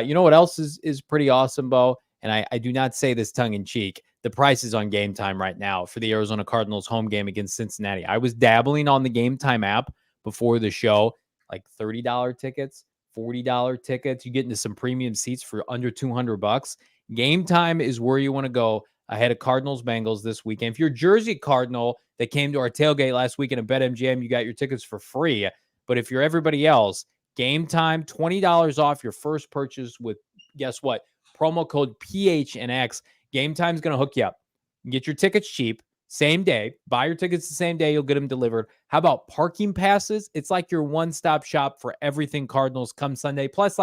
You know what else is pretty awesome, Bo? And I do not say this tongue in cheek. The price is on Game Time right now for the Arizona Cardinals home game against Cincinnati. I was dabbling on the Game Time app before the show, like $30 tickets. $40 tickets. You get into some premium seats for under $200. Game Time is where you want to go ahead of Cardinals Bengals this weekend. If you're a Jersey Cardinal that came to our tailgate last weekend at BetMGM, you got your tickets for free. But if you're everybody else, Game Time, $20 off your first purchase with, guess what? Promo code PHNX. Game Time's going to hook you up. You get your tickets cheap. Same day, buy your tickets the same day, you'll get them delivered. How about parking passes? It's like your one-stop shop for everything Cardinals come Sunday. Plus,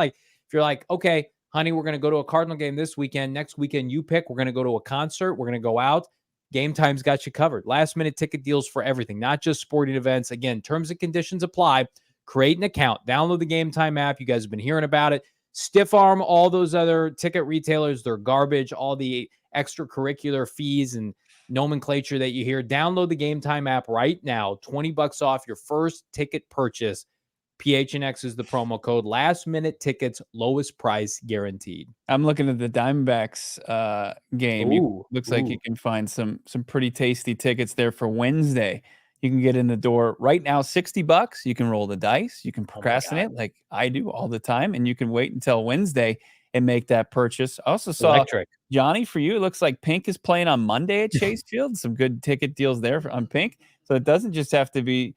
If you're like, okay, honey, we're going to go to a Cardinal game this weekend. Next weekend, you pick. We're going to go to a concert. We're going to go out. Game Time's got you covered. Last minute ticket deals for everything, not just sporting events. Again, terms and conditions apply. Create an account. Download the Game Time app. You guys have been hearing about it. Stiff arm all those other ticket retailers. They're garbage. All the extracurricular fees and nomenclature that you hear. Download the Game Time app right now. $20 off your first ticket purchase. PHNX is the promo code. Last minute tickets, lowest price guaranteed. I'm looking at the Diamondbacks game. Looks like you can find some pretty tasty tickets there for Wednesday. You can get in the door right now, $60. You can roll the dice. You can procrastinate like I do all the time, and you can wait until Wednesday and make that purchase. I also saw Johnny, for you, it looks like Pink is playing on Monday at Chase Field. Some good ticket deals there on Pink. So it doesn't just have to be,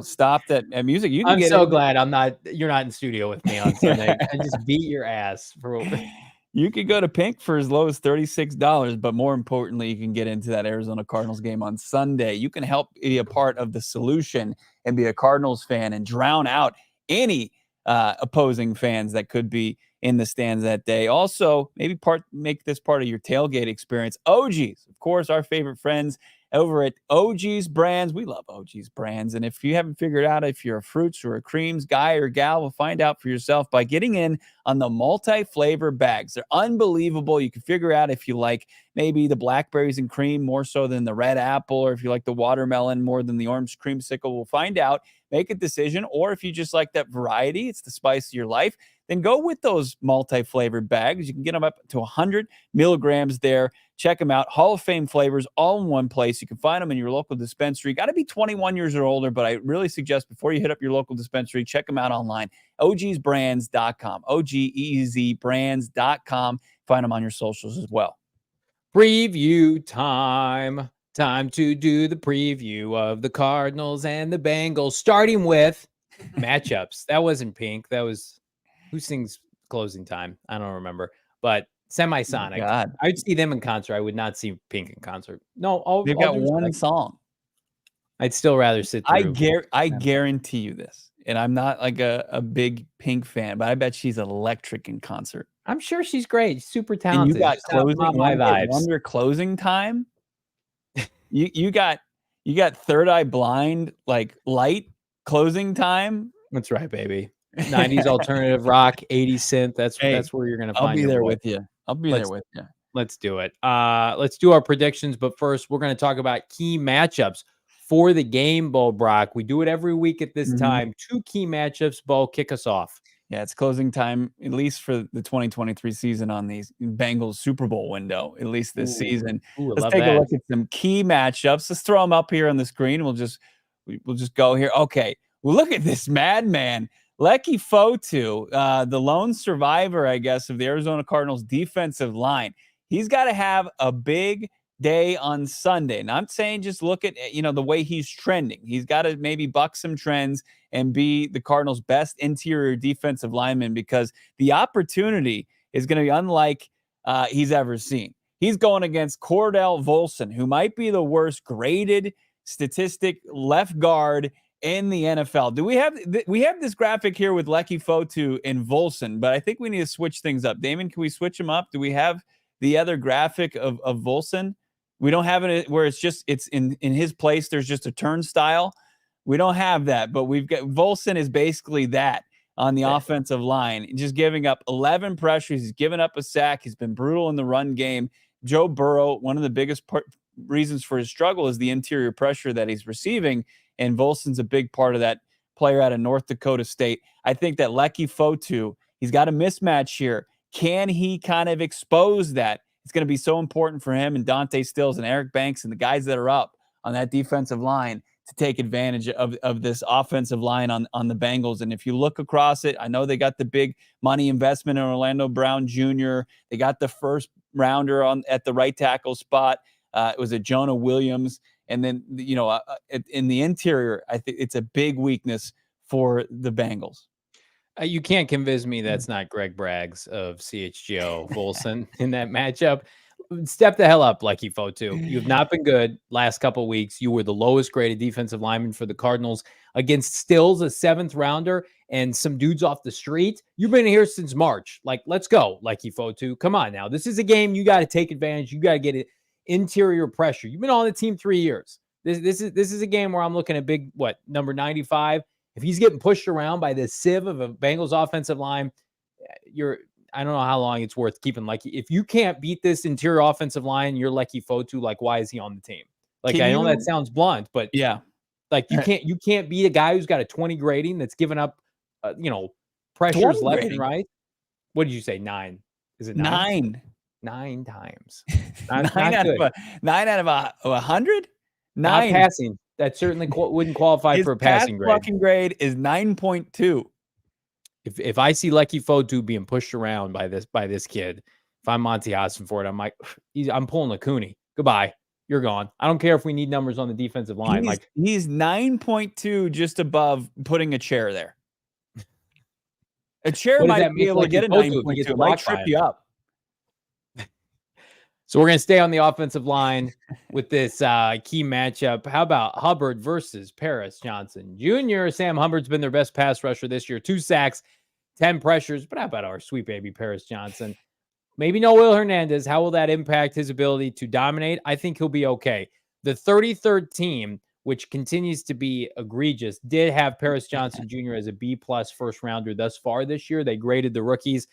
stopped at music. You can I'm so glad you're not in studio with me on Sunday. I just beat your ass for. You could go to Pink for as low as $36, but more importantly, you can get into that Arizona Cardinals game on Sunday. You can help be a part of the solution and be a Cardinals fan and drown out any opposing fans that could be in the stands that day. Also, maybe make this part of your tailgate experience. OG's, of course, our favorite friends over at OG's Brands. We love OG's Brands. And if you haven't figured out if you're a fruits or a creams guy or gal, we'll find out for yourself by getting in on the multi-flavor bags. They're unbelievable. You can figure out if you like maybe the blackberries and cream more so than the red apple, or if you like the watermelon more than the orange creamsicle. We'll find out, make a decision. Or if you just like that variety, it's the spice of your life, then go with those multi-flavored bags. You can get them up to 100 milligrams there. Check them out. Hall of Fame flavors all in one place. You can find them in your local dispensary. Got to be 21 years or older, but I really suggest before you hit up your local dispensary, check them out online. ogsbrands.com. OGEZbrands.com. Find them on your socials as well. Preview time. Time to do the preview of the Cardinals and the Bengals, starting with matchups. That wasn't Pink. That was, who sings Closing Time? I don't remember. But Semisonic. God. I'd see them in concert. I would not see Pink in concert. No, they've got one song. I'd still rather sit through. I guarantee you this, and I'm not like a big Pink fan, but I bet she's electric in concert. I'm sure she's great. Super talented. And you got Closing Time. You got Third Eye Blind, like light Closing Time. That's right, baby. 90s alternative rock, 80s synth. That's where you're gonna find. I'll be there with you. Let's do it. Let's do our predictions, but first we're gonna talk about key matchups for the game, Bo Brock. We do it every week at this time. 2 key matchups. Bo, kick us off. Yeah, it's closing time, at least for the 2023 season on the Bengals Super Bowl window, at least this season. Let's take a look at some key matchups. Let's throw them up here on the screen. We'll just go here. Okay, well, look at this madman. Lecky Fotu, the lone survivor, I guess, of the Arizona Cardinals defensive line. He's got to have a big day on Sunday. And I'm saying just look at, the way he's trending. He's got to maybe buck some trends and be the Cardinals' best interior defensive lineman, because the opportunity is going to be unlike he's ever seen. He's going against Cordell Volson, who might be the worst graded statistic left guard in the NFL. Do we have this graphic here with Lecky Fotu and Volson, but I think we need to switch things up. Damon, can we switch them up? Do we have the other graphic of Volson? We don't have it where it's in his place. There's just a turnstile. We don't have that, but we've got Volson is basically that on the offensive line, just giving up 11 pressures. He's given up a sack. He's been brutal in the run game. Joe Burrow, one of the biggest reasons for his struggle is the interior pressure that he's receiving. And Volson's a big part of that, player out of North Dakota State. I think that Lecky Fotu, he's got a mismatch here. Can he kind of expose that? It's going to be so important for him and Dante Stills and Eric Banks and the guys that are up on that defensive line to take advantage of this offensive line on the Bengals. And if you look across it, I know they got the big money investment in Orlando Brown Jr. They got the first rounder at the right tackle spot. It was a Jonah Williams. And then, in the interior, I think it's a big weakness for the Bengals. You can't convince me that's not Greg Braggs of CHGO Volson in that matchup. Step the hell up, Lecky Fotu. You have not been good last couple of weeks. You were the lowest graded defensive lineman for the Cardinals against Stills, a 7th rounder, and some dudes off the street. You've been here since March. Like, let's go, Lecky Fotu. Come on now. This is a game you got to take advantage. You got to get it interior pressure. You've been on the team 3 years. This is a game where I'm looking at big, number 95. If he's getting pushed around by this sieve of a Bengals offensive line, I don't know how long it's worth keeping Lecky. If you can't beat this interior offensive line, you're Lecky Fotu. Like, why is he on the team? Like, I know that sounds blunt, but yeah, like you can't beat a guy who's got a 20 grading that's given up, pressures left and right. What did you say? 9? Is it 9? 9 times. Nine out of 100. 9 not passing. That certainly wouldn't qualify for a passing grade. His grade is 9.2. If I see Lecky Fotu being pushed around by this kid, if I'm Monty Hassenford, I'm like, I'm pulling a Cooney. Goodbye. You're gone. I don't care if we need numbers on the defensive line. He's 9.2, just above putting a chair there. A chair might be able to get a 9.2. It might trip you up. So we're going to stay on the offensive line with this key matchup. How about Hubbard versus Paris Johnson Jr.? Sam Hubbard's been their best pass rusher this year. 2 sacks, 10 pressures. But how about our sweet baby Paris Johnson? Maybe no Will Hernandez. How will that impact his ability to dominate? I think he'll be okay. The 33rd team, which continues to be egregious, did have Paris Johnson Jr. as a B-plus first rounder thus far this year. They graded the rookies.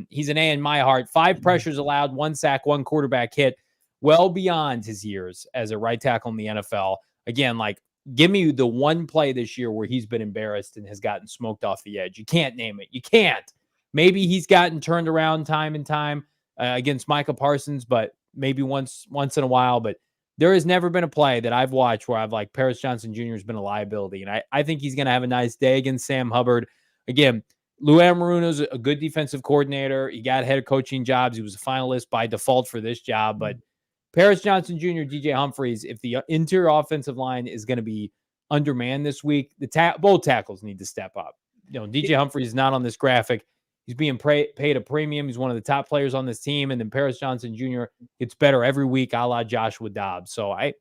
He's an A in my heart. 5 pressures allowed, 1 sack, 1 quarterback hit, well beyond his years as a right tackle in the NFL. Again, like, give me the one play this year where he's been embarrassed and has gotten smoked off the edge. You can't name it. You can't. Maybe he's gotten turned around time and time against Micah Parsons, but maybe once in a while. But there has never been a play that I've watched where I've like Paris Johnson Jr. has been a liability. And I think he's going to have a nice day against Sam Hubbard. Again, Lou Amaruno's a good defensive coordinator. He got head coaching jobs. He was a finalist by default for this job. But Paris Johnson Jr., DJ Humphries, if the interior offensive line is going to be undermanned this week, both tackles need to step up. DJ Humphries is not on this graphic. He's being paid a premium. He's one of the top players on this team. And then Paris Johnson Jr. gets better every week, a la Joshua Dobbs. So I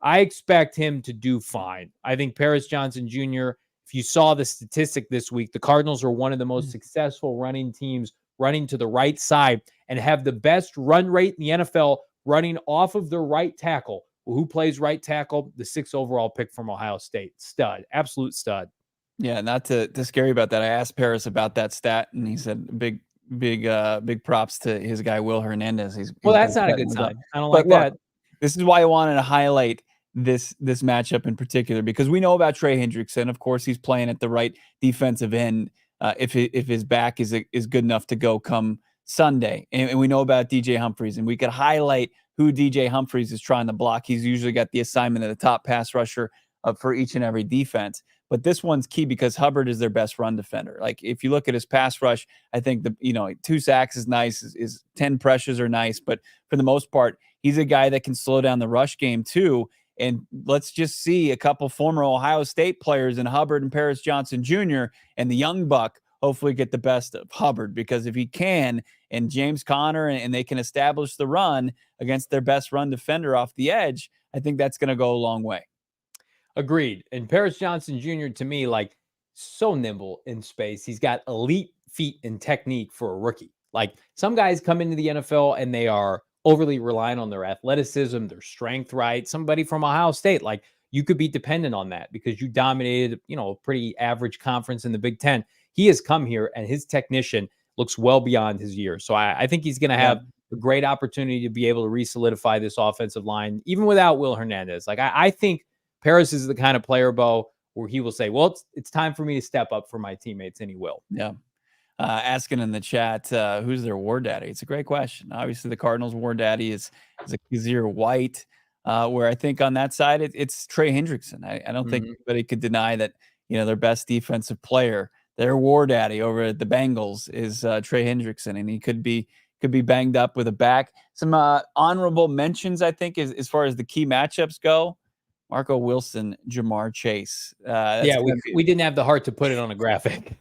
expect him to do fine. I think Paris Johnson Jr., if you saw the statistic this week, the Cardinals are one of the most successful running teams running to the right side and have the best run rate in the NFL running off of their right tackle. Well, who plays right tackle? The 6th overall pick from Ohio State. Stud. Absolute stud. Yeah, not to scare you about that. I asked Paris about that stat, and he said big props to his guy Will Hernandez. That's not a good sign. I don't like that. This is why I wanted to highlight this matchup in particular, because we know about Trey Hendrickson. Of course, he's playing at the right defensive end if his back is good enough to go come Sunday, and we know about DJ Humphries, and we could highlight who DJ Humphries is trying to block. He's usually got the assignment of the top pass rusher for each and every defense. But this one's key because Hubbard is their best run defender. Like, if you look at his pass rush, I think 2 sacks is nice, is 10 pressures are nice, but for the most part, he's a guy that can slow down the rush game too. And let's just see a couple former Ohio State players in Hubbard and Paris Johnson Jr. and the young buck hopefully get the best of Hubbard, because if he can, and James Conner, and they can establish the run against their best run defender off the edge, I think that's going to go a long way. Agreed. And Paris Johnson Jr., to me, like, so nimble in space. He's got elite feet and technique for a rookie. Like, some guys come into the NFL and they are overly reliant on their athleticism, their strength, right? Somebody from Ohio State, like, you could be dependent on that because you dominated, a pretty average conference in the Big Ten. He has come here and his technician looks well beyond his years. So I think he's going to have a great opportunity to be able to re-solidify this offensive line, even without Will Hernandez. Like, I think Paris is the kind of player, Bo, where he will say, well, it's time for me to step up for my teammates, and he will. Yeah. Asking in the chat, who's their war daddy? It's a great question. Obviously, the Cardinals' war daddy is a Kazir White, where I think on that side, it's Trey Hendrickson. I don't think anybody could deny that, their best defensive player, their war daddy over at the Bengals is Trey Hendrickson, and he could be banged up with a back. Some honorable mentions, I think, as far as the key matchups go. Marco Wilson, Jamar Chase. We didn't have the heart to put it on a graphic.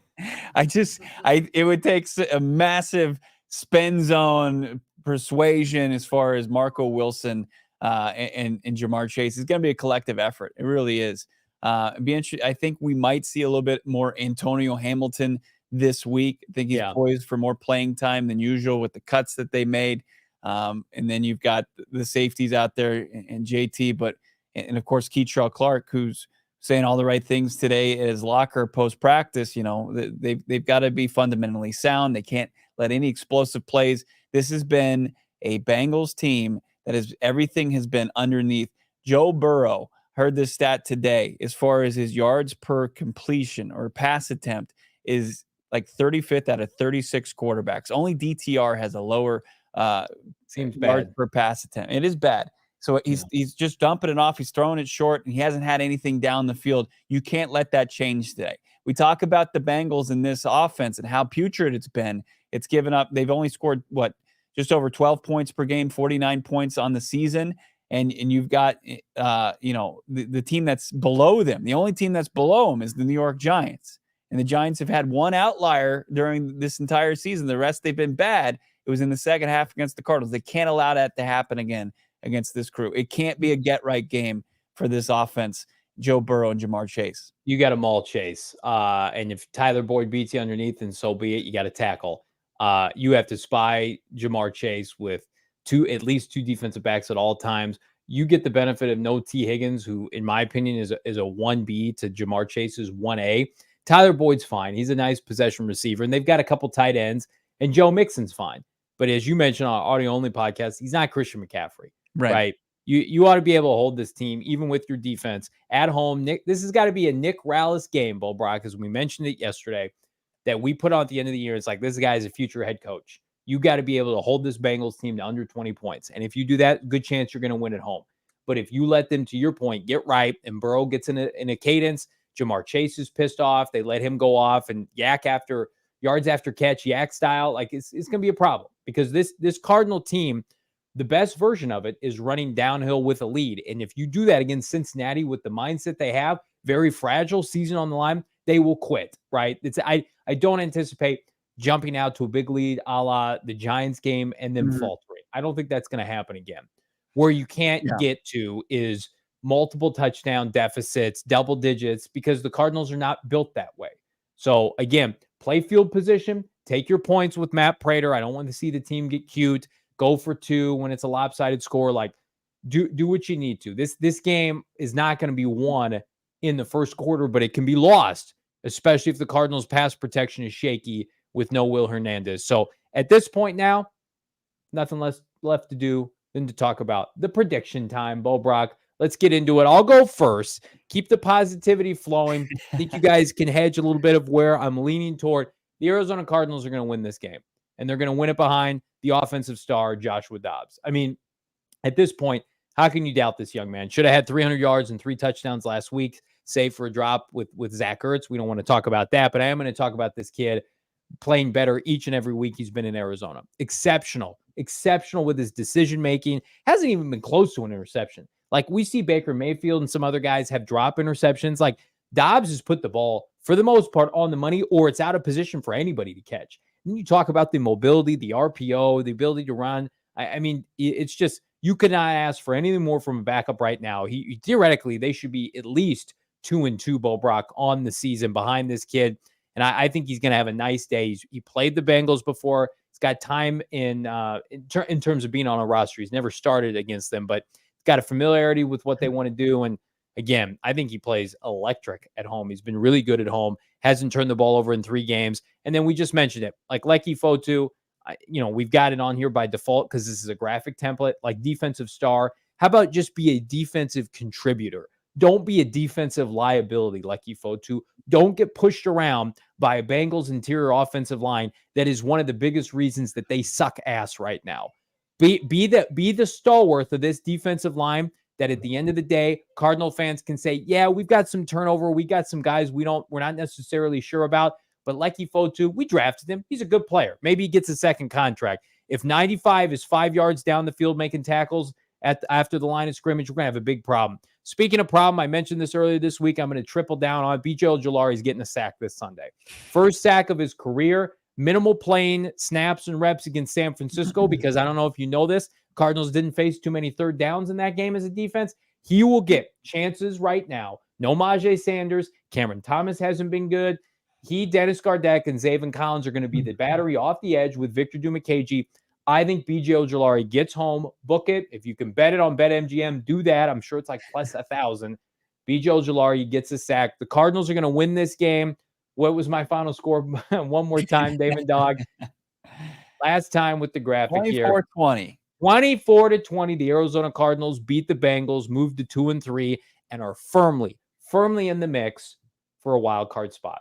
It would take a massive spend zone persuasion as far as Marco Wilson and Jamar Chase is going to be a collective effort. It really is. I think we might see a little bit more Antonio Hamilton this week. I think he's poised for more playing time than usual with the cuts that they made. And then you've got the safeties out there and JT, and of course, Keitrell Clark, who's saying all the right things today at his locker post-practice. They've got to be fundamentally sound. They can't let any explosive plays. This has been a Bengals team everything has been underneath. Joe Burrow, heard this stat today, as far as his yards per completion or pass attempt is like 35th out of 36 quarterbacks. Only DTR has a lower seems yards bad per pass attempt. It is bad. So he's just dumping it off. He's throwing it short, and he hasn't had anything down the field. You can't let that change today. We talk about the Bengals in this offense and how putrid it's been. It's given up. They've only scored, just over 12 points per game, 49 points on the season. And you've got, the team that's below them. The only team that's below them is the New York Giants. And the Giants have had one outlier during this entire season. The rest, they've been bad. It was in the second half against the Cardinals. They can't allow that to happen again against this crew. It can't be a get-right game for this offense, Joe Burrow and Jamar Chase. You got to maul Chase. And if Tyler Boyd beats you underneath, then so be it. You got to tackle. You have to spy Jamar Chase with at least two defensive backs at all times. You get the benefit of no T. Higgins, who, in my opinion, is a 1B to Jamar Chase's 1A. Tyler Boyd's fine. He's a nice possession receiver, and they've got a couple tight ends, and Joe Mixon's fine. But as you mentioned on our audio-only podcast, he's not Christian McCaffrey, right? You ought to be able to hold this team, even with your defense, at home. This has got to be a Nick Rallis game, Bo Brock, as we mentioned it yesterday, that we put on at the end of the year. It's like, this guy is a future head coach. You got to be able to hold this Bengals team to under 20 points. And if you do that, good chance you're going to win at home. But if you let them, to your point, get right, and Burrow gets in a cadence, Jamar Chase is pissed off. They let him go off and yards after catch, yak style. Like, it's going to be a problem, because this Cardinal team, the best version of it is running downhill with a lead. And if you do that against Cincinnati with the mindset they have, very fragile, season on the line, they will quit, right? I don't anticipate jumping out to a big lead a la the Giants game and then faltering. I don't think that's going to happen again. Where you can't get to is multiple touchdown deficits, double digits, because the Cardinals are not built that way. So again, play field position, take your points with Matt Prater. I don't want to see the team get cute. Go for two when it's a lopsided score. Like, do what you need to. This game is not going to be won in the first quarter, but it can be lost, especially if the Cardinals' pass protection is shaky with no Will Hernandez. So at this point now, nothing left to do than to talk about the prediction time. Bo Brock, let's get into it. I'll go first. Keep the positivity flowing. I think you guys can hedge a little bit of where I'm leaning toward. The Arizona Cardinals are going to win this game, and they're going to win it behind the offensive star, Joshua Dobbs. I mean, at this point, how can you doubt this young man? Should have had 300 yards and 3 touchdowns last week, save for a drop with Zach Ertz. We don't want to talk about that, but I am going to talk about this kid playing better each and every week he's been in Arizona. Exceptional with his decision-making. Hasn't even been close to an interception. Like, we see Baker Mayfield and some other guys have drop interceptions. Like, Dobbs has put the ball, for the most part, on the money, or it's out of position for anybody to catch. And you talk about the mobility, the RPO, the ability to run. I mean, it's just, you could not ask for anything more from a backup right now. Theoretically, they should be at least 2-2, Bo Brock, on the season behind this kid. And I think he's going to have a nice day. He played the Bengals before. He's got time in terms of being on a roster. He's never started against them, but he's got a familiarity with what they want to do. And again, I think he plays electric at home. He's been really good at home. Hasn't turned the ball over in 3 games. And then we just mentioned it, like Lecky Fotu. We've got it on here by default because this is a graphic template, like defensive star. How about just be a defensive contributor? Don't be a defensive liability, Lecky Fotu. Don't get pushed around by a Bengals interior offensive line that is one of the biggest reasons that they suck ass right now. Be the stalwart of this defensive line that at the end of the day, Cardinal fans can say, yeah, we've got some turnover. We got some guys we're not necessarily sure about. But Lecky Fotu, we drafted him. He's a good player. Maybe he gets a second contract. If 95 is 5 yards down the field making tackles after the line of scrimmage, we're going to have a big problem. Speaking of problem, I mentioned this earlier this week. I'm going to triple down on it. B.J. Ojulari is getting a sack this Sunday. First sack of his career. minimal playing snaps and reps against San Francisco, because I don't know if you know this, Cardinals didn't face too many third downs in that game as a defense. He will get chances right now. No Najee Sanders. Cameron Thomas hasn't been good. Dennis Gardeck, and Zaven Collins are going to be the battery off the edge with Victor Dimukeje. I think BJ Ojulari gets home. Book it. If you can bet it on BetMGM, do that. I'm sure it's like plus 1,000. BJ Ojulari gets a sack. The Cardinals are going to win this game. What was my final score? One more time, Damon Dog. Last time with the graphic here. 24-20. 24-20. The Arizona Cardinals beat the Bengals, moved to 2-3, and are firmly in the mix for a wild card spot.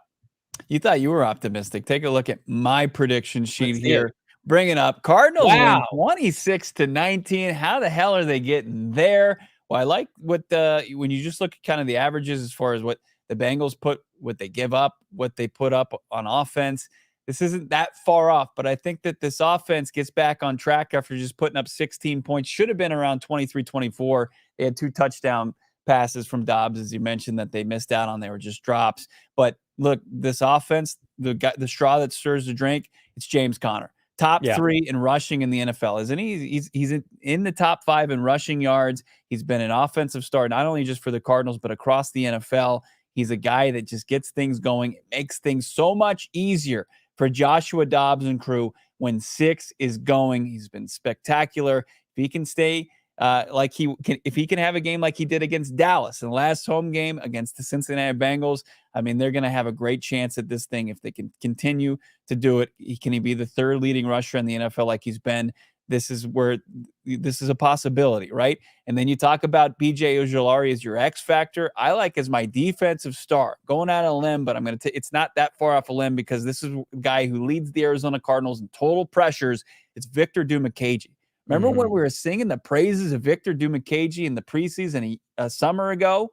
You thought you were optimistic. Take a look at my prediction sheet here. Bring it up. Cardinals win 26-19. How the hell are they getting there? Well, I like what when you just look at kind of the averages as far as what the Bengals put, what they give up, what they put up on offense. This isn't that far off, but I think that this offense gets back on track after just putting up 16 points. Should have been around 23-24. They had 2 touchdown passes from Dobbs, as you mentioned, that they missed out on. They were just drops. But look, this offense, the straw that stirs the drink, it's James Conner. Top 3 in rushing in the NFL, isn't he? He's in the top 5 in rushing yards. He's been an offensive star, not only just for the Cardinals, but across the NFL. He's a guy that just gets things going. It makes things so much easier for Joshua Dobbs and crew when 6 is going. He's been spectacular. If he can stay if he can have a game like he did against Dallas in the last home game against the Cincinnati Bengals, I mean, they're going to have a great chance at this thing if they can continue to do it. Can he be the 3rd leading rusher in the NFL like he's been? This is a possibility, right? And then you talk about BJ Ojulari as your X factor. I like as my defensive star. Going out on a limb, but it's not that far off a limb because this is a guy who leads the Arizona Cardinals in total pressures. It's Victor Dimukeje. Remember when we were singing the praises of Victor Dimukeje in the preseason a summer ago?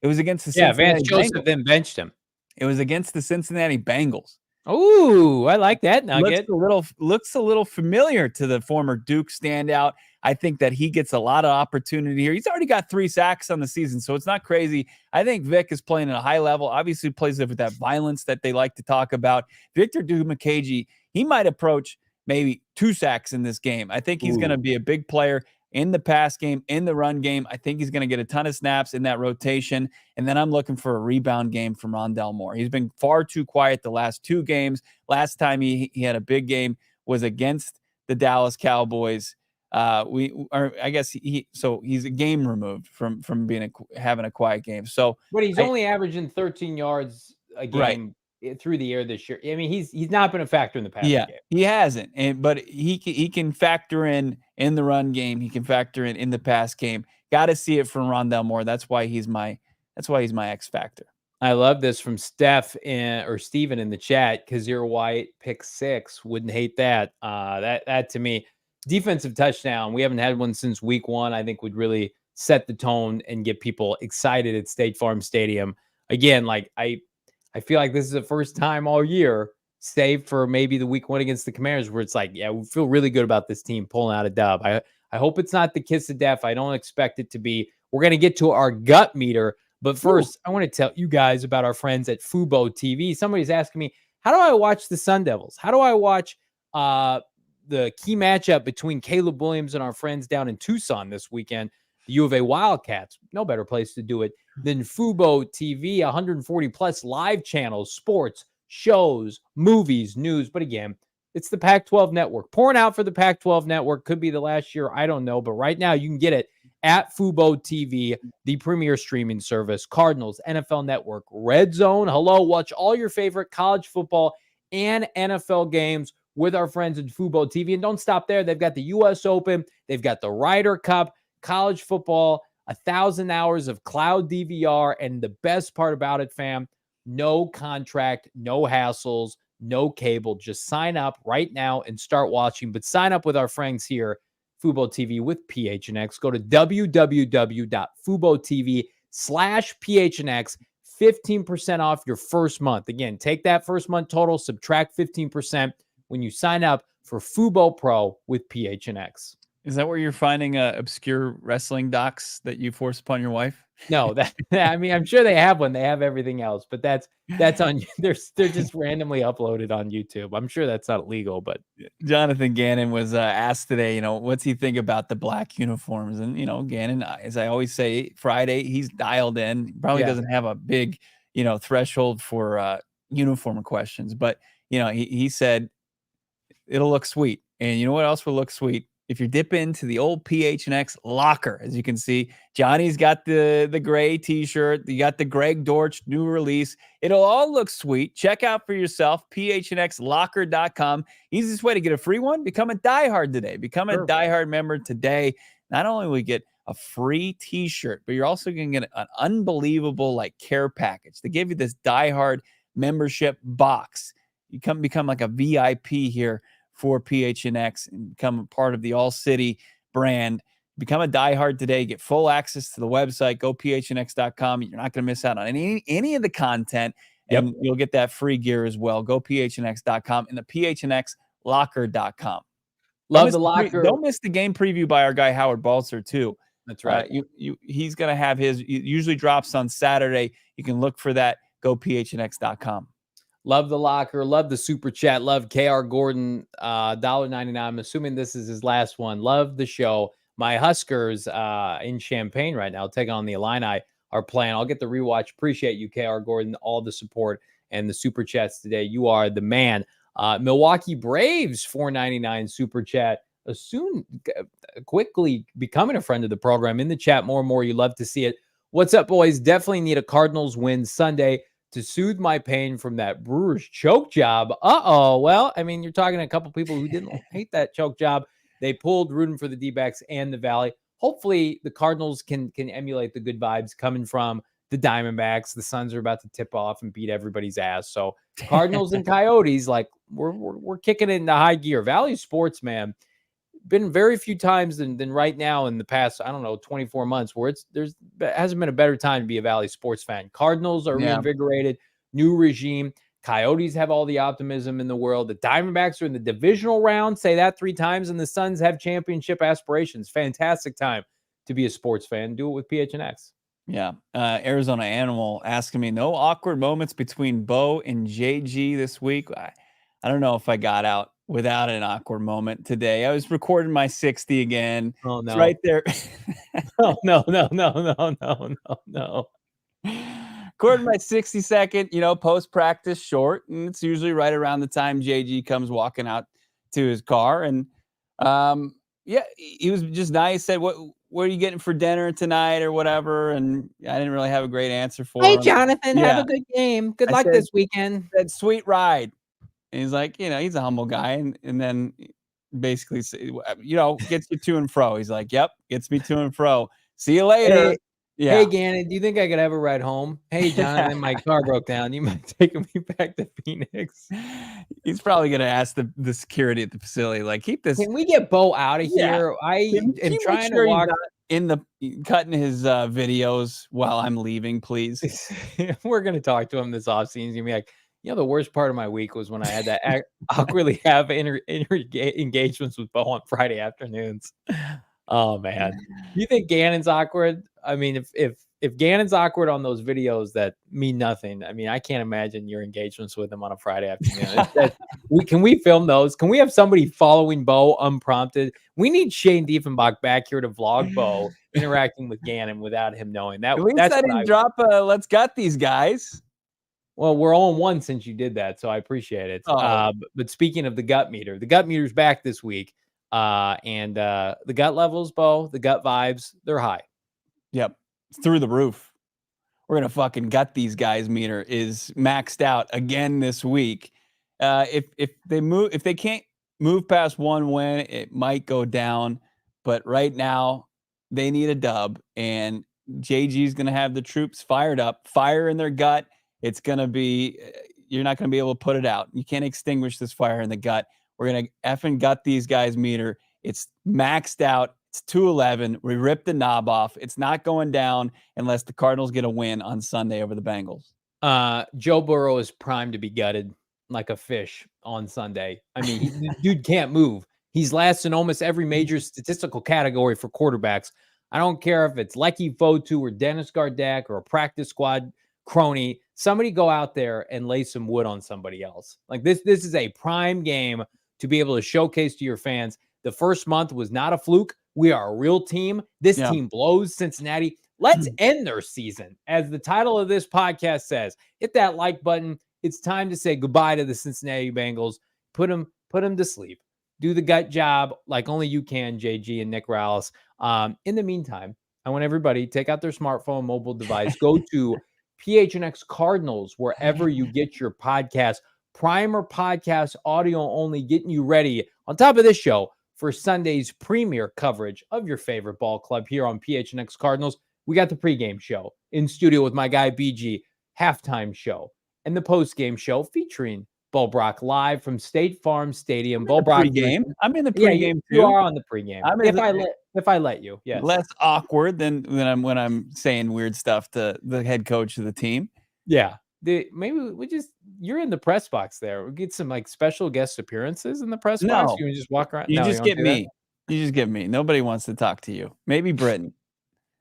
It was against the Cincinnati Vance Joseph Bengals. then benched him. It was against the Cincinnati Bengals. Ooh, I like that nugget. Looks a little familiar to the former Duke standout. I think that he gets a lot of opportunity here. He's already got 3 sacks on the season, so it's not crazy. I think Vic is playing at a high level. Obviously, plays with that violence that they like to talk about. Victor Dimukeje, he might approach maybe 2 sacks in this game. I think he's going to be a big player in the pass game, in the run game. I think he's going to get a ton of snaps in that rotation. And then I'm looking for a rebound game from Rondale Moore. He's been far too quiet the last 2 games. Last time he had a big game was against the Dallas Cowboys. He's a game removed from having a quiet game. So, but he's only averaging 13 yards a game through the air this year. I mean, he's not been a factor in the passing game. He hasn't. But he can factor in the run game. He can factor in the pass game. Got to see it from Rondale Moore. That's why he's my X factor. I love this from Steven in the chat. Kazir White pick 6. Wouldn't hate that. That to me, defensive touchdown. We haven't had one since week 1. I think would really set the tone and get people excited at State Farm Stadium. Again, I feel like this is the first time all year, save for maybe the week 1 against the Commanders, where it's like, yeah, we feel really good about this team pulling out a dub. I hope it's not the kiss of death. I don't expect it to be. We're going to get to our gut meter. But first, I want to tell you guys about our friends at Fubo TV. Somebody's asking me, how do I watch the Sun Devils? How do I watch the key matchup between Caleb Williams and our friends down in Tucson this weekend, the U of A Wildcats? No better place to do it than Fubo TV, 140 plus live channels, sports, shows, movies, news. But again, it's the Pac-12 network. Pouring out for the Pac-12 network. Could be the last year. I don't know. But right now you can get it at Fubo TV, the premier streaming service. Cardinals, NFL Network, Red Zone. Hello, watch all your favorite college football and NFL games with our friends at Fubo TV. And don't stop there. They've got the U.S. Open. They've got the Ryder Cup, college football, 1,000 hours of cloud DVR. And the best part about it, fam, no contract, no hassles, no cable. Just sign up right now and start watching. But sign up with our friends here, Fubo TV with PHNX. Go to www.fubotv.com/PHNX. 15% off your first month. Again, take that first month total, subtract 15% when you sign up for Fubo Pro with PHNX. Is that where you're finding obscure wrestling docs that you force upon your wife? No, I mean, I'm sure they have one. They have everything else, but that's on they're just randomly uploaded on YouTube. I'm sure that's not illegal, but Jonathan Gannon was asked today, what's he think about the black uniforms? And, Gannon, as I always say, Friday, he's dialed in. Probably yeah. doesn't have a big, threshold for uniform questions. But, he said it'll look sweet. And you know what else will look sweet? If you dip into the old PHNX locker, as you can see, Johnny's got the gray t-shirt. You got the Greg Dortch new release. It'll all look sweet. Check out for yourself, phnxlocker.com. Easiest way to get a free one, become a diehard today. Become a diehard member today. Not only will you get a free t-shirt, but you're also going to get an unbelievable care package. They give you this diehard membership box. You become like a VIP here for PHNX and become a part of the ALLCITY brand. Become a diehard today. Get full access to the website. Go phnx.com. You're not going to miss out on any of the content, and you'll get that free gear as well. Go phnx.com and the phnxlocker.com. Love the locker. Don't miss the game preview by our guy Howard Balzer too. That's right. He's going to have his. It usually drops on Saturday. You can look for that. Go phnx.com. Love the locker. Love the super chat. Love KR Gordon, $1.99. I'm assuming this is his last one. Love the show. My Huskers in Champaign right now, taking on the Illini, are playing. I'll get the rewatch. Appreciate you, KR Gordon, all the support and the super chats today. You are the man. Milwaukee Braves, $4.99 super chat. Soon, quickly becoming a friend of the program in the chat. More and more. You love to see it. What's up, boys? Definitely need a Cardinals win Sunday to soothe my pain from that Brewers choke job. Well, I mean, you're talking to a couple people who didn't hate that choke job. They pulled rooting for the D-backs and the Valley. Hopefully the Cardinals can emulate the good vibes coming from the Diamondbacks. The Suns are about to tip off and beat everybody's ass. So Cardinals and Coyotes, we're kicking it into high gear. Valley Sports, man, been very few times than right now in the past, 24 months where hasn't been a better time to be a Valley sports fan. Cardinals are reinvigorated, new regime. Coyotes have all the optimism in the world. The Diamondbacks are in the divisional round. Say that 3 times, and the Suns have championship aspirations. Fantastic time to be a sports fan. Do it with PHNX. Yeah. Arizona Animal asking me, no awkward moments between Bo and JG this week. I don't know if I got out without an awkward moment today. I was recording my 60 again. Oh, no. It's right there. Oh, no. Recording my 60-second, post-practice short. And it's usually right around the time JG comes walking out to his car. And, he was just nice. Said, what are you getting for dinner tonight or whatever? And I didn't really have a great answer for him. Hey, Jonathan, have a good game. Good luck this weekend. Said, sweet ride. And he's like, he's a humble guy. And then basically, gets you to and fro. He's like, yep, gets me to and fro. See you later. Hey, Gannon, do you think I could have a ride home? Hey, Jonathan, my car broke down. You mind taking me back to Phoenix? He's probably going to ask the security at the facility, keep this. Can we get Bo out of here? I am trying to walk cutting his videos while I'm leaving, please. We're going to talk to him this offseason. He's going to be like, the worst part of my week was when I had to awkwardly have engagements with Bo on Friday afternoons. Oh, man. You think Gannon's awkward? I mean, if Gannon's awkward on those videos that mean nothing, I mean, I can't imagine your engagements with him on a Friday afternoon. Can we film those? Can we have somebody following Bo unprompted? We need Shane Diefenbach back here to vlog Bo interacting with Gannon without him knowing. That's I didn't drop let's gut these guys. Well, we're 0-1 since you did that, so I appreciate it. But speaking of the gut meter's back this week. And the gut levels, Bo, the gut vibes, they're high. Yep. It's through the roof. We're going to fucking gut these guys meter is maxed out again this week. If they can't move past 1 win, it might go down, but right now they need a dub, and JG's going to have the troops fired up, fire in their gut. It's going to be, you're not going to be able to put it out. You can't extinguish this fire in the gut. We're going to effing gut these guys meter. It's maxed out. It's 211. We ripped the knob off. It's not going down unless the Cardinals get a win on Sunday over the Bengals. Joe Burrow is primed to be gutted like a fish on Sunday. I mean, dude can't move. He's last in almost every major statistical category for quarterbacks. I don't care if it's Lecky Fotu or Dennis Gardeck or a practice squad crony. Somebody go out there and lay some wood on somebody else. Like this is a prime game to be able to showcase to your fans. The first month was not a fluke. We are a real team. This team blows Cincinnati. Let's end their season. As the title of this podcast says, hit that like button. It's time to say goodbye to the Cincinnati Bengals. Put them to sleep. Do the gut job like only you can, JG and Nick Rallis. In the meantime, I want everybody take out their smartphone, mobile device, go to PHNX Cardinals, wherever you get your podcast. Primer podcast, audio only, getting you ready on top of this show for Sunday's premiere coverage of your favorite ball club here on PHNX Cardinals. We got the pregame show in studio with my guy BG, halftime show, and the postgame show featuring Bo Brock live from State Farm Stadium. Bo Brock pregame. I'm in the pregame too. You are on the pregame. If I let you, yes. Less awkward than when I'm saying weird stuff to the head coach of the team. Yeah. Maybe you're in the press box there. We'll get some like special guest appearances in the press box. You can just walk around. You just get me. You just get me. Nobody wants to talk to you. Maybe Britton.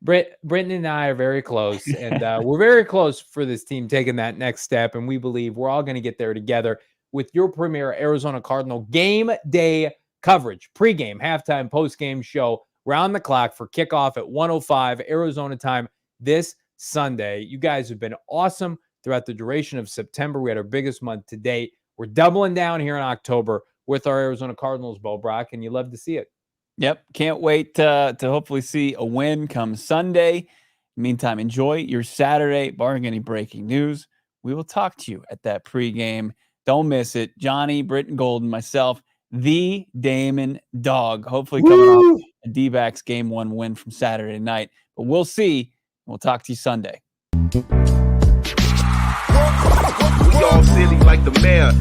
Britton and I are very close, and we're very close for this team taking that next step, and we believe we're all going to get there together with your premier Arizona Cardinal game day coverage, pregame, halftime, postgame show, round the clock for kickoff at 1:05 Arizona time this Sunday. You guys have been awesome throughout the duration of September. We had our biggest month to date. We're doubling down here in October with our Arizona Cardinals, Bo Brock, and you love to see it. Yep. Can't wait to hopefully see a win come Sunday. Meantime, enjoy your Saturday, barring any breaking news. We will talk to you at that pregame. Don't miss it. Johnny, Britton Golden, myself, the Damon Dog, hopefully coming off a D-backs game 1 win from Saturday night. But we'll see. We'll talk to you Sunday. We all silly like the mayor.